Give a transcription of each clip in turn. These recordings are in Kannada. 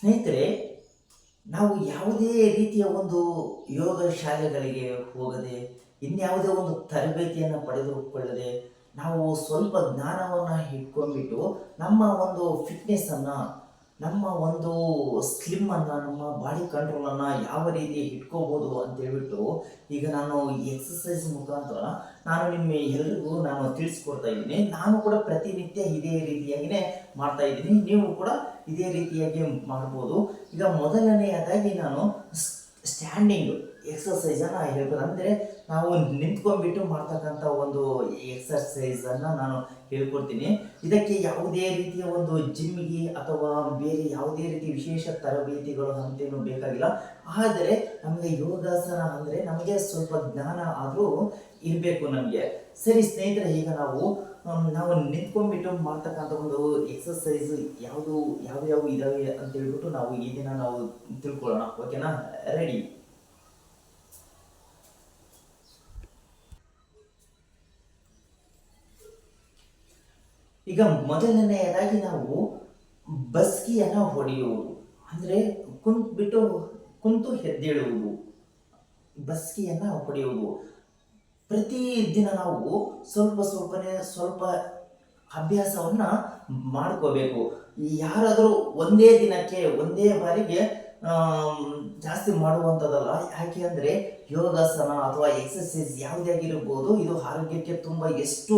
ಸ್ನೇಹಿತರೆ, ನಾವು ಯಾವುದೇ ರೀತಿಯ ಒಂದು ಯೋಗ ಶಾಲೆಗಳಿಗೆ ಹೋಗದೆ, ಇನ್ಯಾವುದೇ ಒಂದು ತರಬೇತಿಯನ್ನು ಪಡೆದುಕೊಳ್ಳದೆ, ನಾವು ಸ್ವಲ್ಪ ಜ್ಞಾನವನ್ನು ಇಟ್ಕೊಂಡ್ಬಿಟ್ಟು ನಮ್ಮ ಒಂದು ಫಿಟ್ನೆಸ್ಸನ್ನು, ನಮ್ಮ ಒಂದು ಸ್ಲಿಮ್ಮನ್ನು, ನಮ್ಮ ಬಾಡಿ ಕಂಟ್ರೋಲನ್ನು ಯಾವ ರೀತಿ ಇಟ್ಕೋಬೋದು ಅಂತೇಳ್ಬಿಟ್ಟು ಈಗ ನಾನು ಎಕ್ಸಸೈಸ್ ಮುಖಾಂತರ ನಾನು ನಿಮ್ಮ ಎಲ್ರಿಗೂ ನಾನು ತಿಳಿಸ್ಕೊಡ್ತಾ ಇದ್ದೀನಿ. ನಾನು ಕೂಡ ಪ್ರತಿನಿತ್ಯ ಇದೇ ರೀತಿಯಾಗಿಯೇ ಮಾಡ್ತಾ ಇದ್ದೀನಿ. ನೀವು ಕೂಡ ಇದೇ ರೀತಿಯಾಗಿ ಮಾಡ್ಬೋದು. ಈಗ ಮೊದಲನೆಯದಾಗಿ ನಾನು ಸ್ಟ್ಯಾಂಡಿಂಗ್ ಎಕ್ಸಸೈಸನ್ನು ಹೇಳ್ಬೋದು. ಅಂದರೆ ನಾವು ನಿಂತ್ಕೊಂಡ್ಬಿಟ್ಟು ಮಾಡ್ತಕ್ಕಂಥ ಒಂದು ಎಕ್ಸರ್ಸೈಸನ್ನು ನಾನು ಹೇಳ್ಕೊಡ್ತೀನಿ. ಇದಕ್ಕೆ ಯಾವುದೇ ರೀತಿಯ ಒಂದು ಜಿಮ್ಮಿಗೆ ಅಥವಾ ಬೇರೆ ಯಾವುದೇ ರೀತಿ ವಿಶೇಷ ತರಬೇತಿಗಳು ಅಂತೇನು ಬೇಕಾಗಿಲ್ಲ. ಆದರೆ ನಮಗೆ ಯೋಗಾಸನ ಅಂದರೆ ನಮಗೆ ಸ್ವಲ್ಪ ಜ್ಞಾನ ಆದರೂ ಇರಬೇಕು ನಮಗೆ. ಸರಿ ಸ್ನೇಹಿತರೆ, ಈಗ ನಾವು ನಿಂತ್ಕೊಂಡ್ಬಿಟ್ಟು ಮಾಡ್ತಕ್ಕಂಥ ಒಂದು ಎಕ್ಸಸೈಸ್ ಯಾವ್ಯಾವ ಇದಾವೆ ಅಂತ ಹೇಳ್ಬಿಟ್ಟು ನಾವು ಈ ದಿನ ನಾವು ತಿಳ್ಕೊಳ್ಳೋಣ. ಓಕೆನಾ? ರೆಡಿ? ಈಗ ಮೊದಲನೆಯದಾಗಿ ನಾವು ಬಸ್ಕಿಯನ್ನು ಹೊಡೆಯುವುದು, ಅಂದರೆ ಕುಂತು ಎದ್ದೇಳುವುದು, ಬಸ್ಕಿಯನ್ನು ಹೊಡೆಯುವುದು. ಪ್ರತಿದಿನ ನಾವು ಸ್ವಲ್ಪ ಅಭ್ಯಾಸವನ್ನು ಮಾಡ್ಕೋಬೇಕು. ಯಾರಾದರೂ ಒಂದೇ ದಿನಕ್ಕೆ ಒಂದೇ ಬಾರಿಗೆ ಜಾಸ್ತಿ ಮಾಡುವಂಥದ್ದಲ್ಲ. ಯಾಕೆ ಅಂದರೆ ಯೋಗಾಸನ ಅಥವಾ ಎಕ್ಸಸೈಸ್ ಯಾವುದೇ ಆಗಿರ್ಬೋದು, ಇದು ಆರೋಗ್ಯಕ್ಕೆ ತುಂಬ ಎಷ್ಟು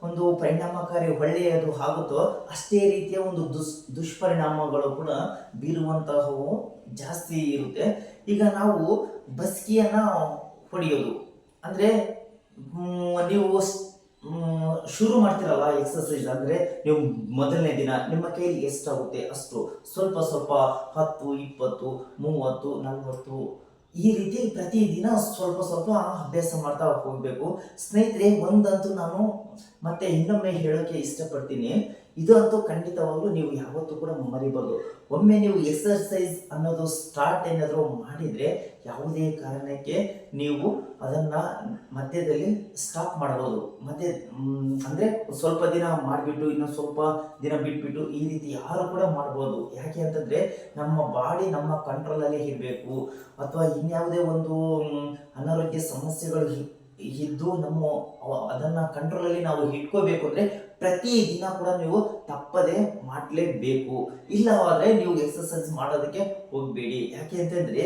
ಒಂದು ಪರಿಣಾಮಕಾರಿ ಒಳ್ಳೆಯದು ಆಗುತ್ತೋ ಅಷ್ಟೇ ರೀತಿಯ ಒಂದು ದುಷ್ಪರಿಣಾಮಗಳು ಕೂಡ ಬೀರುವಂತಹವು ಜಾಸ್ತಿ ಇರುತ್ತೆ. ಈಗ ನಾವು ಬಸ್ಕಿಯನ್ನು ಹೊಡೆಯೋದು ಅಂದರೆ ನೀವು ಶುರು ಮಾಡ್ತಿರಲ್ಲ ಎಕ್ಸಸೈಸ್, ಅಂದರೆ ನೀವು ಮೊದಲನೇ ದಿನ ನಿಮ್ಮ ಕೈಯಲ್ಲಿ ಎಷ್ಟಾಗುತ್ತೆ ಅಷ್ಟು ಸ್ವಲ್ಪ 10, 20, 30, 40 ಈ ರೀತಿ ಪ್ರತಿದಿನ ಸ್ವಲ್ಪ ಅಭ್ಯಾಸ ಮಾಡ್ತಾ ಹೋಗಬೇಕು. ಸ್ನೇಹಿತರೆ, ಒಂದಂತೂ ನಾನು ಮತ್ತೆ ಇನ್ನೊಮ್ಮೆ ಹೇಳೋಕೆ ಇಷ್ಟಪಡ್ತೀನಿ, ಇದು ಅಂತೂ ಖಂಡಿತವಾಗ್ಲೂ ನೀವು ಯಾವತ್ತೂ ಕೂಡ ಮರಿಬಾರ್ದು. ಒಮ್ಮೆ ನೀವು ಎಕ್ಸರ್ಸೈಸ್ ಅನ್ನೋದು ಸ್ಟಾರ್ಟ್ ಏನಾದರೂ ಮಾಡಿದರೆ ಯಾವುದೇ ಕಾರಣಕ್ಕೆ ನೀವು ಅದನ್ನು ಮಧ್ಯದಲ್ಲಿ ಸ್ಟಾಪ್ ಮಾಡ್ಬೋದು. ಅಂದರೆ ಸ್ವಲ್ಪ ದಿನ ಮಾಡಿಬಿಟ್ಟು ಇನ್ನೊಂದು ಸ್ವಲ್ಪ ದಿನ ಬಿಟ್ಬಿಟ್ಟು ಈ ರೀತಿ ಯಾರು ಕೂಡ ಮಾಡ್ಬೋದು. ಯಾಕೆ ಅಂತಂದರೆ ನಮ್ಮ ಬಾಡಿ ನಮ್ಮ ಕಂಟ್ರೋಲಲ್ಲಿ ಇರಬೇಕು. ಅಥವಾ ಇನ್ಯಾವುದೇ ಒಂದು ಅನಾರೋಗ್ಯ ಸಮಸ್ಯೆಗಳು ಇದ್ದು ಅದನ್ನು ಕಂಟ್ರೋಲಲ್ಲಿ ನಾವು ಇಟ್ಕೋಬೇಕು ಅಂದರೆ ಪ್ರತಿದಿನ ಕೂಡ ನೀವು ತಪ್ಪದೆ ಮಾಡಲೇಬೇಕು. ಇಲ್ಲವಾದರೆ ನೀವು ಎಕ್ಸರ್ಸೈಸ್ ಮಾಡೋದಕ್ಕೆ ಹೋಗಬೇಡಿ. ಯಾಕೆ ಅಂತಂದರೆ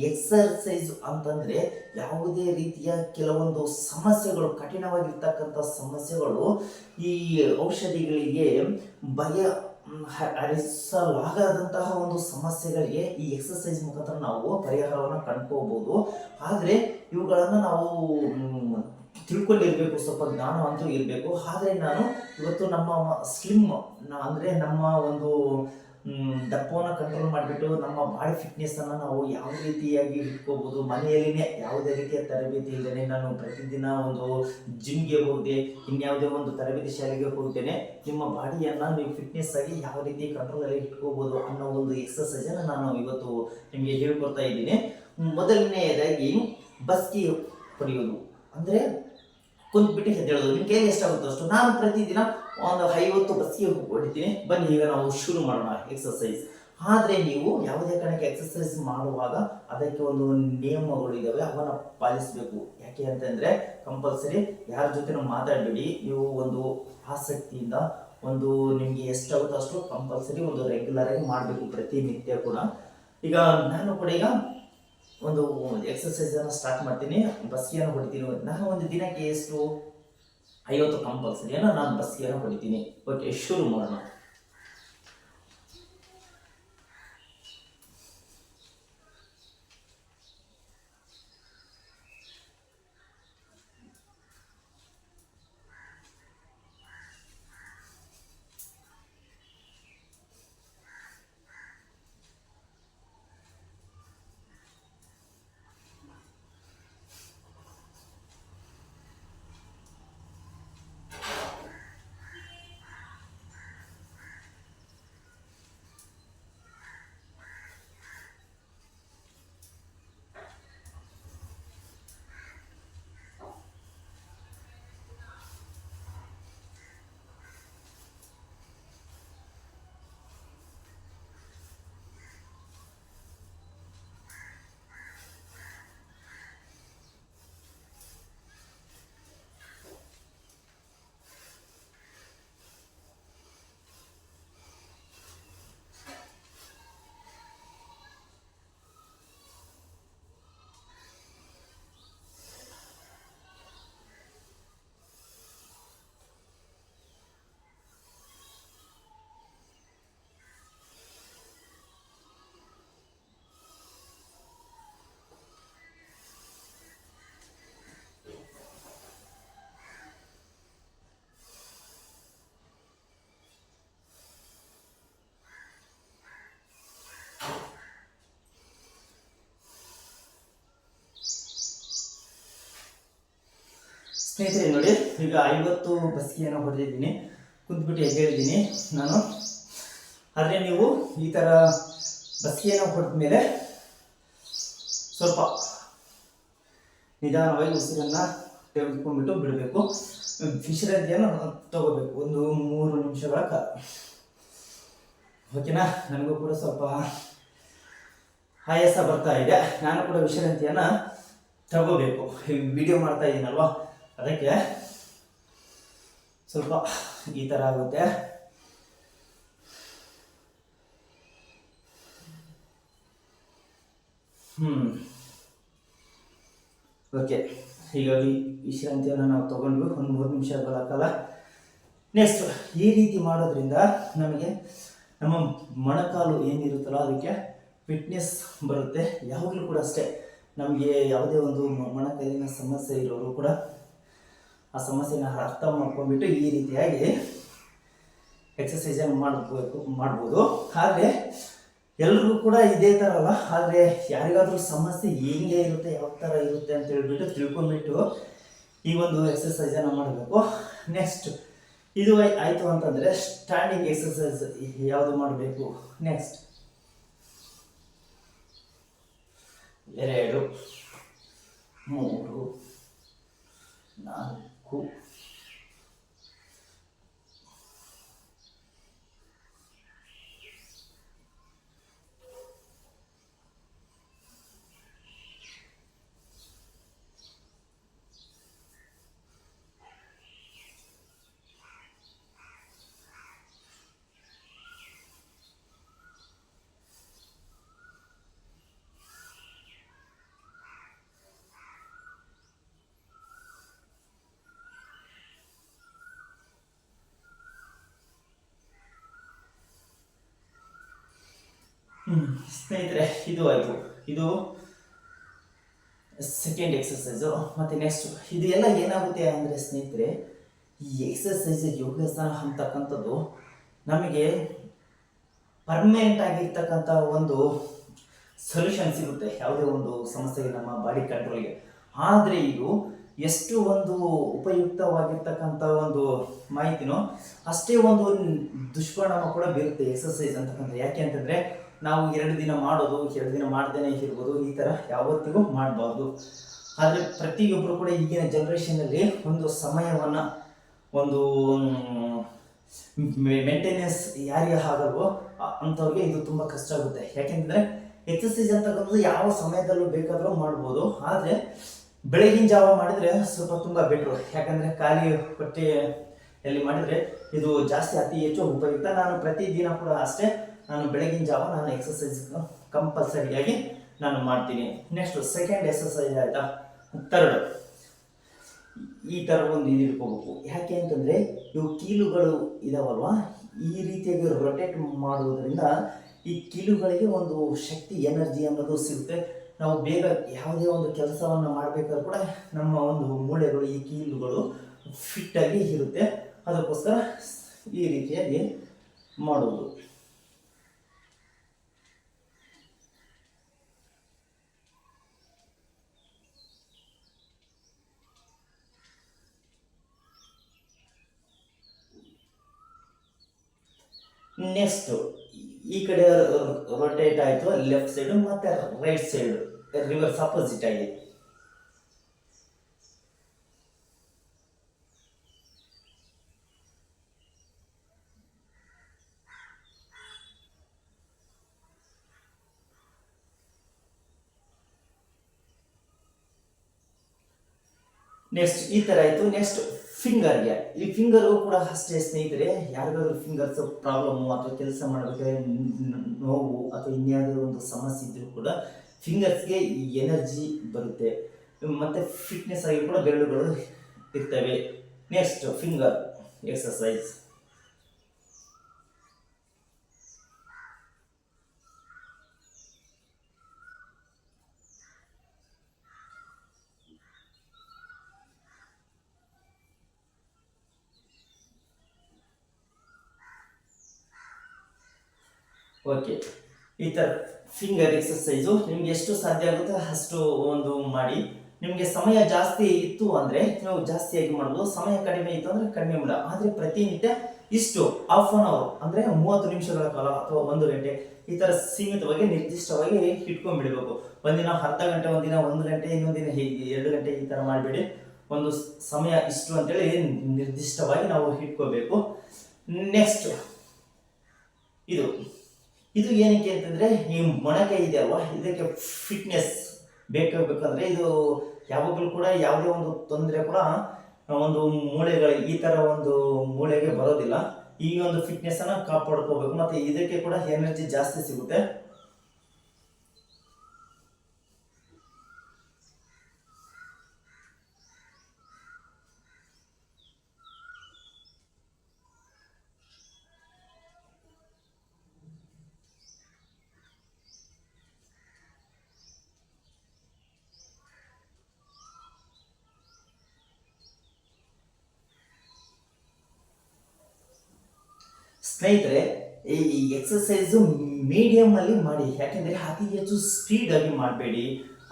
ಎಕ್ಸರ್ಸೈಸ್ ಅಂತಂದರೆ ಯಾವುದೇ ರೀತಿಯ ಕೆಲವೊಂದು ಸಮಸ್ಯೆಗಳು, ಕಠಿಣವಾಗಿರ್ತಕ್ಕಂಥ ಸಮಸ್ಯೆಗಳು, ಈ ಔಷಧಿಗಳಿಗೆ ಹರಿಸಲಾಗದಂತಹ ಒಂದು ಸಮಸ್ಯೆಗಳಿಗೆ ಈ ಎಕ್ಸರ್ಸೈಸ್ ಮುಖಾಂತರ ನಾವು ಪರಿಹಾರವನ್ನು ಕಂಡುಕೋಬಹುದು. ಆದರೆ ಇವುಗಳನ್ನು ನಾವು ತಿಳ್ಕೊಂಡಿರ್ಬೇಕು, ಸ್ವಲ್ಪ ಜ್ಞಾನ ಅಂತೂ ಇರಬೇಕು. ಆದರೆ ನಾನು ಇವತ್ತು ನಮ್ಮ ಸ್ಲಿಮ್ ಅಂದರೆ ನಮ್ಮ ಒಂದು ದಪ್ಪವನ್ನು ಕಂಟ್ರೋಲ್ ಮಾಡಿಬಿಟ್ಟು ನಮ್ಮ ಬಾಡಿ ಫಿಟ್ನೆಸ್ಸನ್ನು ನಾವು ಯಾವ ರೀತಿಯಾಗಿ ಇಟ್ಕೋಬೋದು, ಮನೆಯಲ್ಲಿನೇ ಯಾವುದೇ ರೀತಿಯ ತರಬೇತಿ ಇಲ್ಲದೇ ನಾನು ಪ್ರತಿದಿನ ಒಂದು ಜಿಮ್ಗೆ ಹೋಗದೆ, ಇನ್ಯಾವುದೇ ಒಂದು ತರಬೇತಿ ಶಾಲೆಗೆ ಹೋಗ್ತೇನೆ, ನಿಮ್ಮ ಬಾಡಿಯನ್ನು ನೀವು ಫಿಟ್ನೆಸ್ ಆಗಿ ಯಾವ ರೀತಿ ಕಂಟ್ರೋಲಲ್ಲಿ ಇಟ್ಕೋಬೋದು ಅನ್ನೋ ಒಂದು ಎಕ್ಸಸೈಸನ್ನು ನಾನು ಇವತ್ತು ನಿಮಗೆ ಹೇಳ್ಕೊಡ್ತಾ ಇದ್ದೀನಿ. ಮೊದಲನೆಯದಾಗಿ ಬಸ್ಕಿ ಹೊಡೆಯೋದು, ಅಂದರೆ ಕುಂತ್ಬಿಟ್ಟು ಎದ್ದೇಳೋದು. ನಿಮ್ಮ ಕೈಯಲ್ಲಿ ಎಷ್ಟಾಗುತ್ತೋ ಅಷ್ಟು. ನಾನು ಪ್ರತಿದಿನ ಒಂದು 50 ಬಸ್ಕಿ ಹೊಡಿತೀನಿ. ಬನ್ನಿ ಈಗ ನಾವು ಶುರು ಮಾಡೋಣ ಎಕ್ಸಸೈಸ್. ಆದರೆ ನೀವು ಯಾವುದೇ ಕಾರಣಕ್ಕೆ ಎಕ್ಸಸೈಸ್ ಮಾಡುವಾಗ ಅದಕ್ಕೆ ಒಂದು ನಿಯಮಗಳು ಇದ್ದಾವೆ, ಅವನ್ನು ಪಾಲಿಸಬೇಕು. ಯಾಕೆ ಅಂತಂದರೆ ಕಂಪಲ್ಸರಿ ಯಾರ ಜೊತೆ ಮಾತಾಡಬೇಡಿ. ನೀವು ಒಂದು ಆಸಕ್ತಿಯಿಂದ ಒಂದು ನಿಮಗೆ ಎಷ್ಟಾಗುತ್ತೋ ಅಷ್ಟು ಕಂಪಲ್ಸರಿ ಒಂದು ರೆಗ್ಯುಲರಾಗಿ ಮಾಡಬೇಕು ಪ್ರತಿನಿತ್ಯ ಕೂಡ. ಈಗ ನಾನು ಕೂಡ ಈಗ ಒಂದು ಎಕ್ಸಸೈಸನ್ನು ಸ್ಟಾರ್ಟ್ ಮಾಡ್ತೀನಿ, ಬಸ್ಕಿಯನ್ನು ಹೊಡಿತೀನಿ. ನಾನು ಒಂದು ದಿನಕ್ಕೆ ಎಷ್ಟು 50 ಕಂಪಲ್ಸರಿಯನ್ನು ನಾನು ಬಸ್ಕಿಯನ್ನು ಹೊಡಿತೀನಿ. ಓಕೆ, ಶುರು ಮಾಡೋಣ. ಸ್ನೇಹಿತರೆ ನೋಡಿ, ಈಗ 50 ಬಸ್ಕಿಯನ್ನು ಹೊಡೆದಿದ್ದೀನಿ, ಕುಂತ್ಬಿಟ್ಟು ಎದ್ದೇಳಿದ್ದೀನಿ ನಾನು. ಆದರೆ ನೀವು ಈ ಥರ ಬಸ್ಕಿಯನ್ನು ಹೊಡೆದ ಮೇಲೆ ಸ್ವಲ್ಪ ನಿಧಾನವಾಗಿ ಉಸಿರನ್ನು ತೆಗೆದುಕೊಂಡ್ಬಿಟ್ಟು ಬಿಡಬೇಕು. ವಿಶ್ರಾಂತಿಯನ್ನು ತಗೋಬೇಕು ಒಂದು 3 ನಿಮಿಷಗಳ ಕಾಲ. ಓಕೆನಾ? ನನಗೂ ಕೂಡ ಸ್ವಲ್ಪ ಆಯಾಸ ಬರ್ತಾ ಇದೆ, ನಾನು ಕೂಡ ವಿಶ್ರಾಂತಿಯನ್ನು ತಗೋಬೇಕು. ವಿಡಿಯೋ ಮಾಡ್ತಾ ಇದ್ದೀನಲ್ವ, ಅದಕ್ಕೆ ಸ್ವಲ್ಪ ಈ ಥರ ಆಗುತ್ತೆ. ಓಕೆ, ಹೀಗಾಗಿ ವಿಶ್ರಾಂತಿಯನ್ನು ನಾವು ತಗೊಂಡ್ವಿ ಒಂದು 3 ನಿಮಿಷಗಳ ಕಾಲ. ನೆಕ್ಸ್ಟ್ ಈ ರೀತಿ ಮಾಡೋದ್ರಿಂದ ನಮಗೆ ನಮ್ಮ ಮೊಣಕಾಲು ಏನಿರುತ್ತಲ್ಲ ಅದಕ್ಕೆ ಫಿಟ್ನೆಸ್ ಬರುತ್ತೆ. ಯಾವಾಗಲೂ ಕೂಡ ಅಷ್ಟೇ, ನಮಗೆ ಯಾವುದೇ ಒಂದು ಮೊಣಕಾಲಿನ ಸಮಸ್ಯೆ ಇರೋರು ಕೂಡ ಆ ಸಮಸ್ಯೆನ ಅರ್ಥ ಮಾಡ್ಕೊಂಡ್ಬಿಟ್ಟು ಈ ರೀತಿಯಾಗಿ ಎಕ್ಸಸೈಸನ್ನು ಮಾಡ್ಬೋದು. ಆದರೆ ಎಲ್ರಿಗೂ ಕೂಡ ಇದೇ ಥರ ಅಲ್ಲ, ಆದರೆ ಯಾರಿಗಾದ್ರೂ ಸಮಸ್ಯೆ ಹೆಂಗೆ ಇರುತ್ತೆ, ಯಾವ ಥರ ಇರುತ್ತೆ ಅಂತ ಹೇಳ್ಬಿಟ್ಟು ತಿಳ್ಕೊಂಡ್ಬಿಟ್ಟು ಈ ಒಂದು ಎಕ್ಸಸೈಸನ್ನು ಮಾಡಬೇಕು. ನೆಕ್ಸ್ಟ್ ಇದು ಆಯಿತು ಅಂತಂದರೆ ಸ್ಟ್ಯಾಂಡಿಂಗ್ ಎಕ್ಸಸೈಸ್ ಯಾವುದು ಮಾಡಬೇಕು? ನೆಕ್ಸ್ಟ್ 2 3 4 ಸ್ನೇಹಿತರೆ, ಇದು ಆಯಿತು. ಇದು ಸೆಕೆಂಡ್ ಎಕ್ಸಸೈಸು. ಮತ್ತು ನೆಕ್ಸ್ಟ್ ಇದು ಎಲ್ಲ ಏನಾಗುತ್ತೆ ಅಂದರೆ ಸ್ನೇಹಿತರೆ, ಈ ಎಕ್ಸಸೈಸ್ ಯೋಗಾಸನ ಅಂತಕ್ಕಂಥದ್ದು ನಮಗೆ ಪರ್ಮನೆಂಟ್ ಆಗಿರ್ತಕ್ಕಂಥ ಒಂದು ಸೊಲ್ಯೂಷನ್ ಸಿಗುತ್ತೆ ಯಾವುದೇ ಒಂದು ಸಮಸ್ಯೆಗೆ, ನಮ್ಮ ಬಾಡಿ ಕಂಟ್ರೋಲ್ಗೆ. ಆದರೆ ಇದು ಎಷ್ಟು ಒಂದು ಉಪಯುಕ್ತವಾಗಿರ್ತಕ್ಕಂಥ ಒಂದು ಮಾಹಿತಿನೋ ಅಷ್ಟೇ ಒಂದು ದುಷ್ಪರಿಣಾಮ ಕೂಡ ಬೀರುತ್ತೆ ಎಕ್ಸಸೈಸ್ ಅಂತಕ್ಕಂಥ. ಯಾಕೆ ಅಂತಂದರೆ ನಾವು 2 ದಿನ ಮಾಡೋದು, 2 ದಿನ ಮಾಡ್ದೇನೆ ಇರ್ಬೋದು, ಈ ಥರ ಯಾವತ್ತಿಗೂ ಮಾಡಬಾರ್ದು. ಆದರೆ ಪ್ರತಿಯೊಬ್ಬರು ಕೂಡ ಈಗಿನ ಜನ್ರೇಷನಲ್ಲಿ ಒಂದು ಸಮಯವನ್ನು, ಒಂದು ಮೇಂಟೆನೆನ್ಸ್ ಯಾರಿಗೆ ಆಗಲ್ವೋ ಅಂಥವ್ರಿಗೆ ಇದು ತುಂಬ ಕಷ್ಟ ಆಗುತ್ತೆ. ಯಾಕೆಂದರೆ ಎಕ್ಸಸೈಸ್ ಅಂತಕ್ಕಂಥದ್ದು ಯಾವ ಸಮಯದಲ್ಲೂ ಬೇಕಾದರೂ ಮಾಡ್ಬೋದು, ಆದರೆ ಬೆಳಗಿನ ಜಾವ ಮಾಡಿದರೆ ಸ್ವಲ್ಪ ತುಂಬ ಬೆಟ್ರು. ಯಾಕಂದರೆ ಖಾಲಿ ಹೊಟ್ಟೆಯಲ್ಲಿ ಮಾಡಿದರೆ ಇದು ಜಾಸ್ತಿ ಅತಿ ಹೆಚ್ಚು ಉಪಯುಕ್ತ. ನಾನು ಪ್ರತಿದಿನ ಕೂಡ ಅಷ್ಟೇ, ನಾನು ಬೆಳಗಿನ ಜಾವ ನಾನು ಎಕ್ಸಸೈಸ್ ಕಂಪಲ್ಸರಿಯಾಗಿ ನಾನು ಮಾಡ್ತೀನಿ. ನೆಕ್ಸ್ಟ್ ಸೆಕೆಂಡ್ ಎಕ್ಸಸೈಸ್ ಆಯಿತಾ. ಥರ್ಡ್ ಈ ಥರ ಒಂದು ಇದು ಇಟ್ಕೋಬೇಕು. ಯಾಕೆ ಅಂತಂದರೆ ಇವು ಕೀಲುಗಳು ಇದಾವಲ್ವ, ಈ ರೀತಿಯಾಗಿ ರೊಟೇಟ್ ಮಾಡುವುದರಿಂದ ಈ ಕೀಲುಗಳಿಗೆ ಒಂದು ಶಕ್ತಿ, ಎನರ್ಜಿ ಅನ್ನೋದು ಸಿಗುತ್ತೆ. ನಾವು ಬೇಗ ಯಾವುದೇ ಒಂದು ಕೆಲಸವನ್ನು ಮಾಡಬೇಕಾದ್ರೂ ಕೂಡ ನಮ್ಮ ಒಂದು ಮೂಳೆಗಳು, ಈ ಕೀಲುಗಳು ಫಿಟ್ಟಾಗಿ ಇರುತ್ತೆ. ಅದಕ್ಕೋಸ್ಕರ ಈ ರೀತಿಯಾಗಿ ಮಾಡುವುದು. ನೆಕ್ಸ್ಟ್ ಈ ಕಡೆ ರೊಟೇಟ್ ಆಯಿತು, ಲೆಫ್ಟ್ ಸೈಡು ಮತ್ತು ರೈಟ್ ಸೈಡು ರಿವರ್ಸ್ ಅಪೋಸಿಟ್ ಆಗಿ. ನೆಕ್ಸ್ಟ್ ಈ ಥರ ಆಯಿತು. ನೆಕ್ಸ್ಟ್ ಫಿಂಗರ್ಗೆ, ಈ ಫಿಂಗರು ಕೂಡ ಅಷ್ಟೇ ಸ್ನೇಹಿತರೆ, ಯಾರಿಗಾದ್ರೂ ಫಿಂಗರ್ಸ್ ಪ್ರಾಬ್ಲಮ್ಮು ಅಥವಾ ಕೆಲಸ ಮಾಡಬೇಕಾದ್ರೆ ನೋವು ಅಥವಾ ಇನ್ಯಾವುದೋ ಒಂದು ಸಮಸ್ಯೆ ಇದ್ದರೂ ಕೂಡ ಫಿಂಗರ್ಸ್ಗೆ ಎನರ್ಜಿ ಬರುತ್ತೆ ಮತ್ತು ಫಿಟ್ನೆಸ್ ಆಗಿ ಕೂಡ ಬೆರಳುಗಳು ಇರ್ತವೆ. Next finger exercise. ಓಕೆ, ಈ ಥರ ಫಿಂಗರ್ ಎಕ್ಸಸೈಸು ನಿಮ್ಗೆ ಎಷ್ಟು ಸಾಧ್ಯ ಆಗುತ್ತೋ ಅಷ್ಟು ಒಂದು ಮಾಡಿ. ನಿಮಗೆ ಸಮಯ ಜಾಸ್ತಿ ಇತ್ತು ಅಂದರೆ ನೀವು ಜಾಸ್ತಿಯಾಗಿ ಮಾಡ್ಬೋದು, ಸಮಯ ಕಡಿಮೆ ಇತ್ತು ಅಂದರೆ ಕಡಿಮೆ ಮಾಡ. ಆದರೆ ಪ್ರತಿನಿತ್ಯ ಇಷ್ಟು ಹಾಫ್ ಅನ್ ಅವರ್ ಅಂದರೆ 30 ನಿಮಿಷಗಳ ಕಾಲ ಅಥವಾ 1 ಗಂಟೆ ಈ ಥರ ಸೀಮಿತವಾಗಿ ನಿರ್ದಿಷ್ಟವಾಗಿ ಇಟ್ಕೊಂಡ್ಬಿಡಬೇಕು. ಒಂದಿನ ಅರ್ಧ ಗಂಟೆ, ಒಂದಿನ 1 ಗಂಟೆ, ಇನ್ನೊಂದಿನ 2 ಗಂಟೆ ಈ ಥರ ಮಾಡಬೇಡಿ. ಒಂದು ಸಮಯ ಇಷ್ಟು ಅಂತೇಳಿ ನಿರ್ದಿಷ್ಟವಾಗಿ ನಾವು ಇಟ್ಕೋಬೇಕು. ನೆಕ್ಸ್ಟ್ ಇದು ಇದು ಏನಕ್ಕೆ ಅಂತಂದರೆ ಈ ಮೊಣಕೈ ಇದೆ ಅಲ್ವಾ, ಇದಕ್ಕೆ ಫಿಟ್ನೆಸ್ ಬೇಕಾಗಬೇಕಂದ್ರೆ ಇದು ಯಾವಾಗಲೂ ಕೂಡ ಯಾವುದೇ ಒಂದು ತೊಂದರೆ ಕೂಡ ಒಂದು ಮೂಳೆಗಳು ಈ ಥರ ಒಂದು ಮೂಳೆಗೆ ಬರೋದಿಲ್ಲ. ಈ ಒಂದು ಫಿಟ್ನೆಸ್ ಅನ್ನ ಕಾಪಾಡ್ಕೋಬೇಕು, ಮತ್ತೆ ಇದಕ್ಕೆ ಕೂಡ ಎನರ್ಜಿ ಜಾಸ್ತಿ ಸಿಗುತ್ತೆ. ಸ್ನೇಹಿತರೆ, ಈ ಎಕ್ಸಸೈಸು ಮೀಡಿಯಮ್ ಅಲ್ಲಿ ಮಾಡಿ. ಯಾಕೆಂದ್ರೆ ಅತಿ ಹೆಚ್ಚು ಸ್ಪೀಡ್ ಆಗಿ ಮಾಡಬೇಡಿ,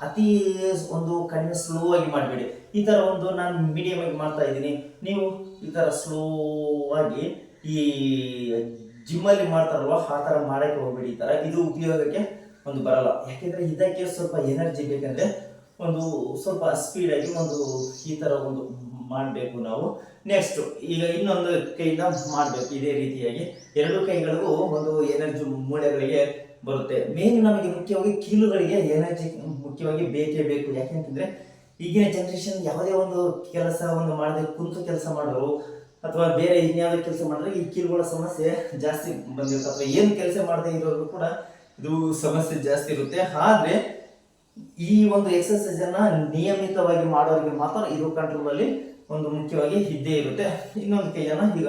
ಅತಿ ಒಂದು ಕಡಿಮೆ ಸ್ಲೋ ಆಗಿ ಮಾಡಬೇಡಿ. ಈ ತರ ಒಂದು ನಾನು ಮೀಡಿಯಮ್ ಆಗಿ ಮಾಡ್ತಾ ಇದ್ದೀನಿ, ನೀವು ಈ ತರ ಸ್ಲೋ ಆಗಿ ಈ ಜಿಮ್ಮಲ್ಲಿ ಮಾಡ್ತಾರಲ್ವ ಆ ತರ ಮಾಡಕ್ಕೆ ಹೋಗ್ಬೇಡಿ. ಈ ತರ ಇದು ಉಪಯೋಗಕ್ಕೆ ಒಂದು ಬರಲ್ಲ. ಯಾಕೆಂದ್ರೆ ಇದಕ್ಕೆ ಸ್ವಲ್ಪ ಎನರ್ಜಿ ಬೇಕಂದ್ರೆ ಒಂದು ಸ್ವಲ್ಪ ಸ್ಪೀಡ್ ಆಗಿ ಒಂದು ಈ ತರ ಒಂದು ಮಾಡಬೇಕು ನಾವು. ನೆಕ್ಸ್ಟ್ ಈಗ ಇನ್ನೊಂದು ಕೈಯಿಂದ ಮಾಡಬೇಕು ಇದೇ ರೀತಿಯಾಗಿ. ಎರಡು ಕೈಗಳಿಗೂ ಒಂದು ಎನರ್ಜಿ ಮೂಳೆಗಳಿಗೆ ಬರುತ್ತೆ. ಮೇನ್ ನಮಗೆ ಮುಖ್ಯವಾಗಿ ಕೀಲುಗಳಿಗೆ ಎನರ್ಜಿ ಮುಖ್ಯವಾಗಿ ಬೇಕೇ ಬೇಕು. ಯಾಕೆಂತಂದ್ರೆ ಈಗಿನ ಜನರೇಷನ್ ಯಾವುದೇ ಒಂದು ಕೆಲಸ ಒಂದು ಮಾಡದೆ ಕುಂತು ಕೆಲಸ ಮಾಡೋರು ಅಥವಾ ಬೇರೆ ಇನ್ಯಾವುದೇ ಕೆಲಸ ಮಾಡಿದ್ರೆ ಈ ಕೀಲುಗಳ ಸಮಸ್ಯೆ ಜಾಸ್ತಿ ಬಂದಿರುತ್ತೆ. ಅಥವಾ ಏನು ಕೆಲಸ ಮಾಡದೆ ಇರೋರು ಕೂಡ ಇದು ಸಮಸ್ಯೆ ಜಾಸ್ತಿ ಇರುತ್ತೆ. ಆದ್ರೆ ಈ ಒಂದು ಎಕ್ಸರ್ಸೈಸ್ ಅನ್ನ ನಿಯಮಿತವಾಗಿ ಮಾಡೋರಿಗೆ ಮಾತ್ರ ಇದು ಕಂಟ್ರೋಲ್ ಅಲ್ಲಿ ಒಂದು ಮುಖ್ಯವಾಗಿ ಇದ್ದೇ ಇರುತ್ತೆ. ಇನ್ನೊಂದು ಕೈಯನ್ನ ಈಗ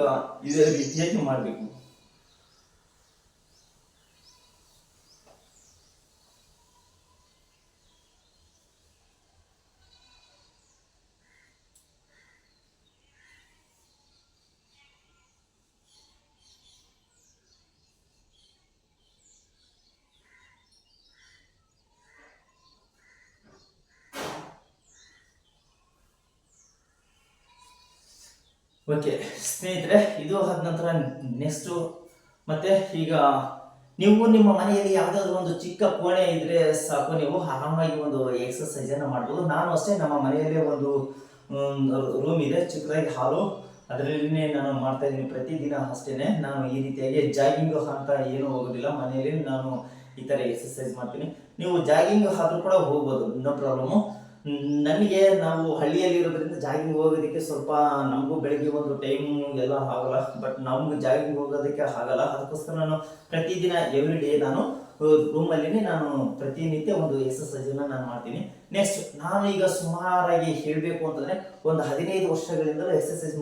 ಇದೇ ರೀತಿಯಾಗಿ ಮಾಡಬೇಕು. ಓಕೆ ಸ್ನೇಹಿತರೆ, ಇದು ಆದ ನಂತರ ನೆಕ್ಸ್ಟು ಮತ್ತೆ ಈಗ ನೀವು ನಿಮ್ಮ ಮನೆಯಲ್ಲಿ ಯಾವುದಾದ್ರೂ ಒಂದು ಚಿಕ್ಕ ಕೋಣೆ ಇದ್ರೆ ಸಾಕು, ನೀವು ಆರಾಮಾಗಿ ಒಂದು ಎಕ್ಸರ್ಸೈಸ್ ಅನ್ನ ಮಾಡ್ಬೋದು. ನಾನು ಅಷ್ಟೇ ನಮ್ಮ ಮನೆಯಲ್ಲೇ ಒಂದು ರೂಮ್ ಇದೆ, ಚಿಕ್ಕದಾಗಿ ಹಾಲು, ಅದರಲ್ಲಿನೇ ನಾನು ಮಾಡ್ತಾ ಇದ್ದೀನಿ ಪ್ರತಿದಿನ. ಅಷ್ಟೇನೆ ನಾನು ಈ ರೀತಿಯಾಗಿ ಜಾಗಿಂಗ್ ಅಂತ ಏನು ಹೋಗೋದಿಲ್ಲ, ಮನೆಯಲ್ಲಿ ನಾನು ಈ ಥರ ಎಕ್ಸರ್ಸೈಸ್ ಮಾಡ್ತೀನಿ. ನೀವು ಜಾಗಿಂಗ್ ಆದರೂ ಕೂಡ ಹೋಗ್ಬೋದು, ನೋ ಪ್ರಾಬ್ಲಮ್ಮು. ನನಗೆ ನಾವು ಹಳ್ಳಿಯಲ್ಲಿ ಇರೋದ್ರಿಂದ ಜಾಗಿಂಗ್ ಹೋಗೋದಕ್ಕೆ ಸ್ವಲ್ಪ ನಮಗೂ ಬೆಳಗ್ಗೆ ಒಂದು ಟೈಮ್ ಎಲ್ಲ ಆಗಲ್ಲ, ಬಟ್ ನಮ್ಗೆ ಜಾಗಿಂಗ್ ಹೋಗೋದಕ್ಕೆ ಆಗಲ್ಲ. ಅದಕ್ಕೋಸ್ಕರ ನಾನು ಪ್ರತಿದಿನ ಎವ್ರಿ ಡೇ ನಾನು ರೂಮಲ್ಲಿನೇ ನಾನು ಪ್ರತಿನಿತ್ಯ ಒಂದು ಎಕ್ಸರ್ಸೈಸನ್ನು ನಾನು ಮಾಡ್ತೀನಿ. ನೆಕ್ಸ್ಟ್ ನಾನು ಈಗ ಸುಮಾರಾಗಿ ಹೇಳಬೇಕು ಅಂತಂದರೆ ಒಂದು 15 ವರ್ಷಗಳಿಂದಲೂ ಎಕ್ಸರ್ಸೈಸ್